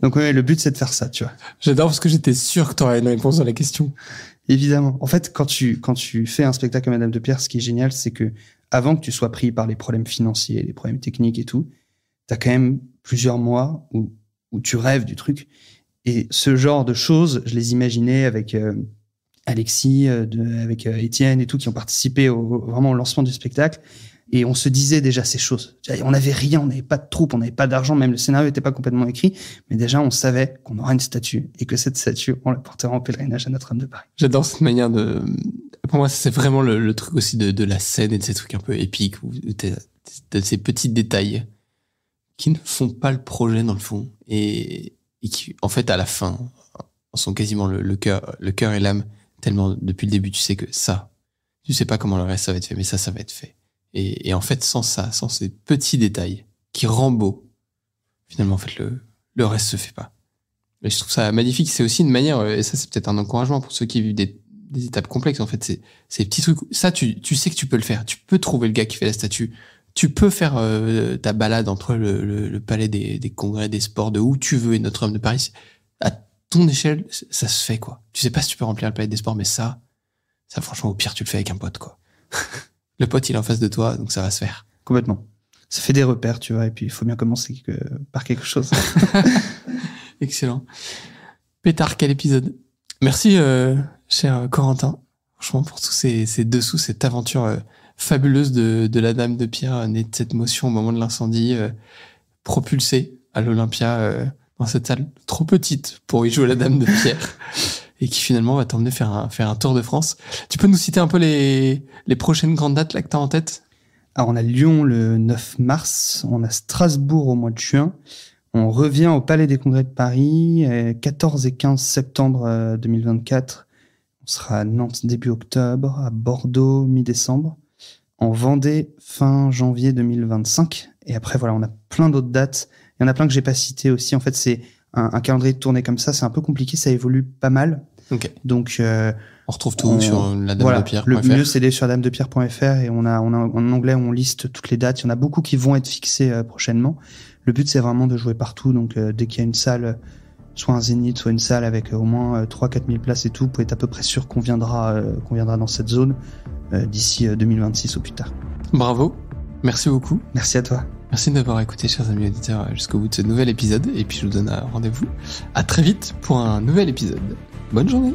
Donc, ouais, le but, c'est de faire ça, tu vois. J'adore parce que j'étais sûr que t'aurais une réponse à la question. Évidemment. En fait, quand tu fais un spectacle à Madame de Pierre, ce qui est génial, c'est que avant que tu sois pris par les problèmes financiers, les problèmes techniques et tout, t'as quand même plusieurs mois où tu rêves du truc. Et ce genre de choses, je les imaginais avec Alexis, avec Étienne et tout, qui ont participé vraiment au lancement du spectacle. Et on se disait déjà ces choses. On n'avait rien, on n'avait pas de troupe, on n'avait pas d'argent, même le scénario n'était pas complètement écrit. Mais déjà, on savait qu'on aurait une statue et que cette statue, on la portera en pèlerinage à Notre-Dame de Paris. J'adore cette manière de... Pour moi, c'est vraiment le truc aussi de la scène et de ces trucs un peu épiques où t'as ces petits détails qui ne font pas le projet dans le fond et qui, en fait, à la fin, sont quasiment le cœur et l'âme. Tellement, depuis le début, tu sais que ça, tu sais pas comment le reste ça va être fait, mais ça va être fait. Et en fait, sans ça, sans ces petits détails qui rendent beau, finalement, en fait, le reste se fait pas. Et je trouve ça magnifique. C'est aussi une manière, et ça, c'est peut-être un encouragement pour ceux qui vivent des étapes complexes. En fait, c'est ces petits trucs. Ça, tu sais que tu peux le faire. Tu peux trouver le gars qui fait la statue. Tu peux faire ta balade entre le palais des congrès, des sports, de où tu veux et Notre-Dame de Paris. À ton échelle, ça se fait, quoi. Tu sais pas si tu peux remplir le palais des sports, mais ça, franchement, au pire, tu le fais avec un pote, quoi. Le pote, il est en face de toi, donc ça va se faire. Complètement. Ça fait des repères, tu vois, et puis il faut bien commencer par quelque chose. Excellent. Pétard, quel épisode. Merci, cher Corentin, franchement, pour tous ces dessous, cette aventure fabuleuse de la Dame de Pierre, née de cette motion au moment de l'incendie, propulsée à l'Olympia, dans cette salle trop petite pour y jouer la Dame de Pierre. Et qui finalement va t'emmener faire un tour de France. Tu peux nous citer un peu les prochaines grandes dates là que t'as en tête? Alors on a Lyon le 9 mars, on a Strasbourg au mois de juin, on revient au Palais des Congrès de Paris 14 et 15 septembre 2024, on sera à Nantes début octobre, à Bordeaux mi-décembre, en Vendée fin janvier 2025, et après voilà, on a plein d'autres dates, il y en a plein que j'ai pas citées aussi, en fait c'est un calendrier de tournée comme ça, c'est un peu compliqué, ça évolue pas mal. Okay. Donc, on retrouve tout sur la Dame de Pierre. Le mieux, c'est d'aller sur ladamedepierre.fr et on a en anglais, on liste toutes les dates. Il y en a beaucoup qui vont être fixées prochainement. Le but, c'est vraiment de jouer partout. Donc, dès qu'il y a une salle, soit un zénith, soit une salle avec au moins 3-4 000 places et tout, vous pouvez être à peu près sûr qu'on viendra dans cette zone d'ici 2026 ou plus tard. Bravo. Merci beaucoup. Merci à toi. Merci d'avoir écouté, chers amis auditeurs, jusqu'au bout de ce nouvel épisode. Et puis, je vous donne rendez-vous à très vite pour un nouvel épisode. Bonne journée.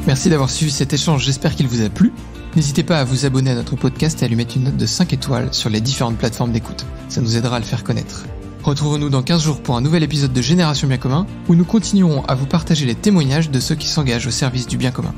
Merci d'avoir suivi cet échange, j'espère qu'il vous a plu. N'hésitez pas à vous abonner à notre podcast et à lui mettre une note de 5 étoiles sur les différentes plateformes d'écoute. Ça nous aidera à le faire connaître. Retrouvons-nous dans 15 jours pour un nouvel épisode de Génération Bien Commun, où nous continuerons à vous partager les témoignages de ceux qui s'engagent au service du bien commun.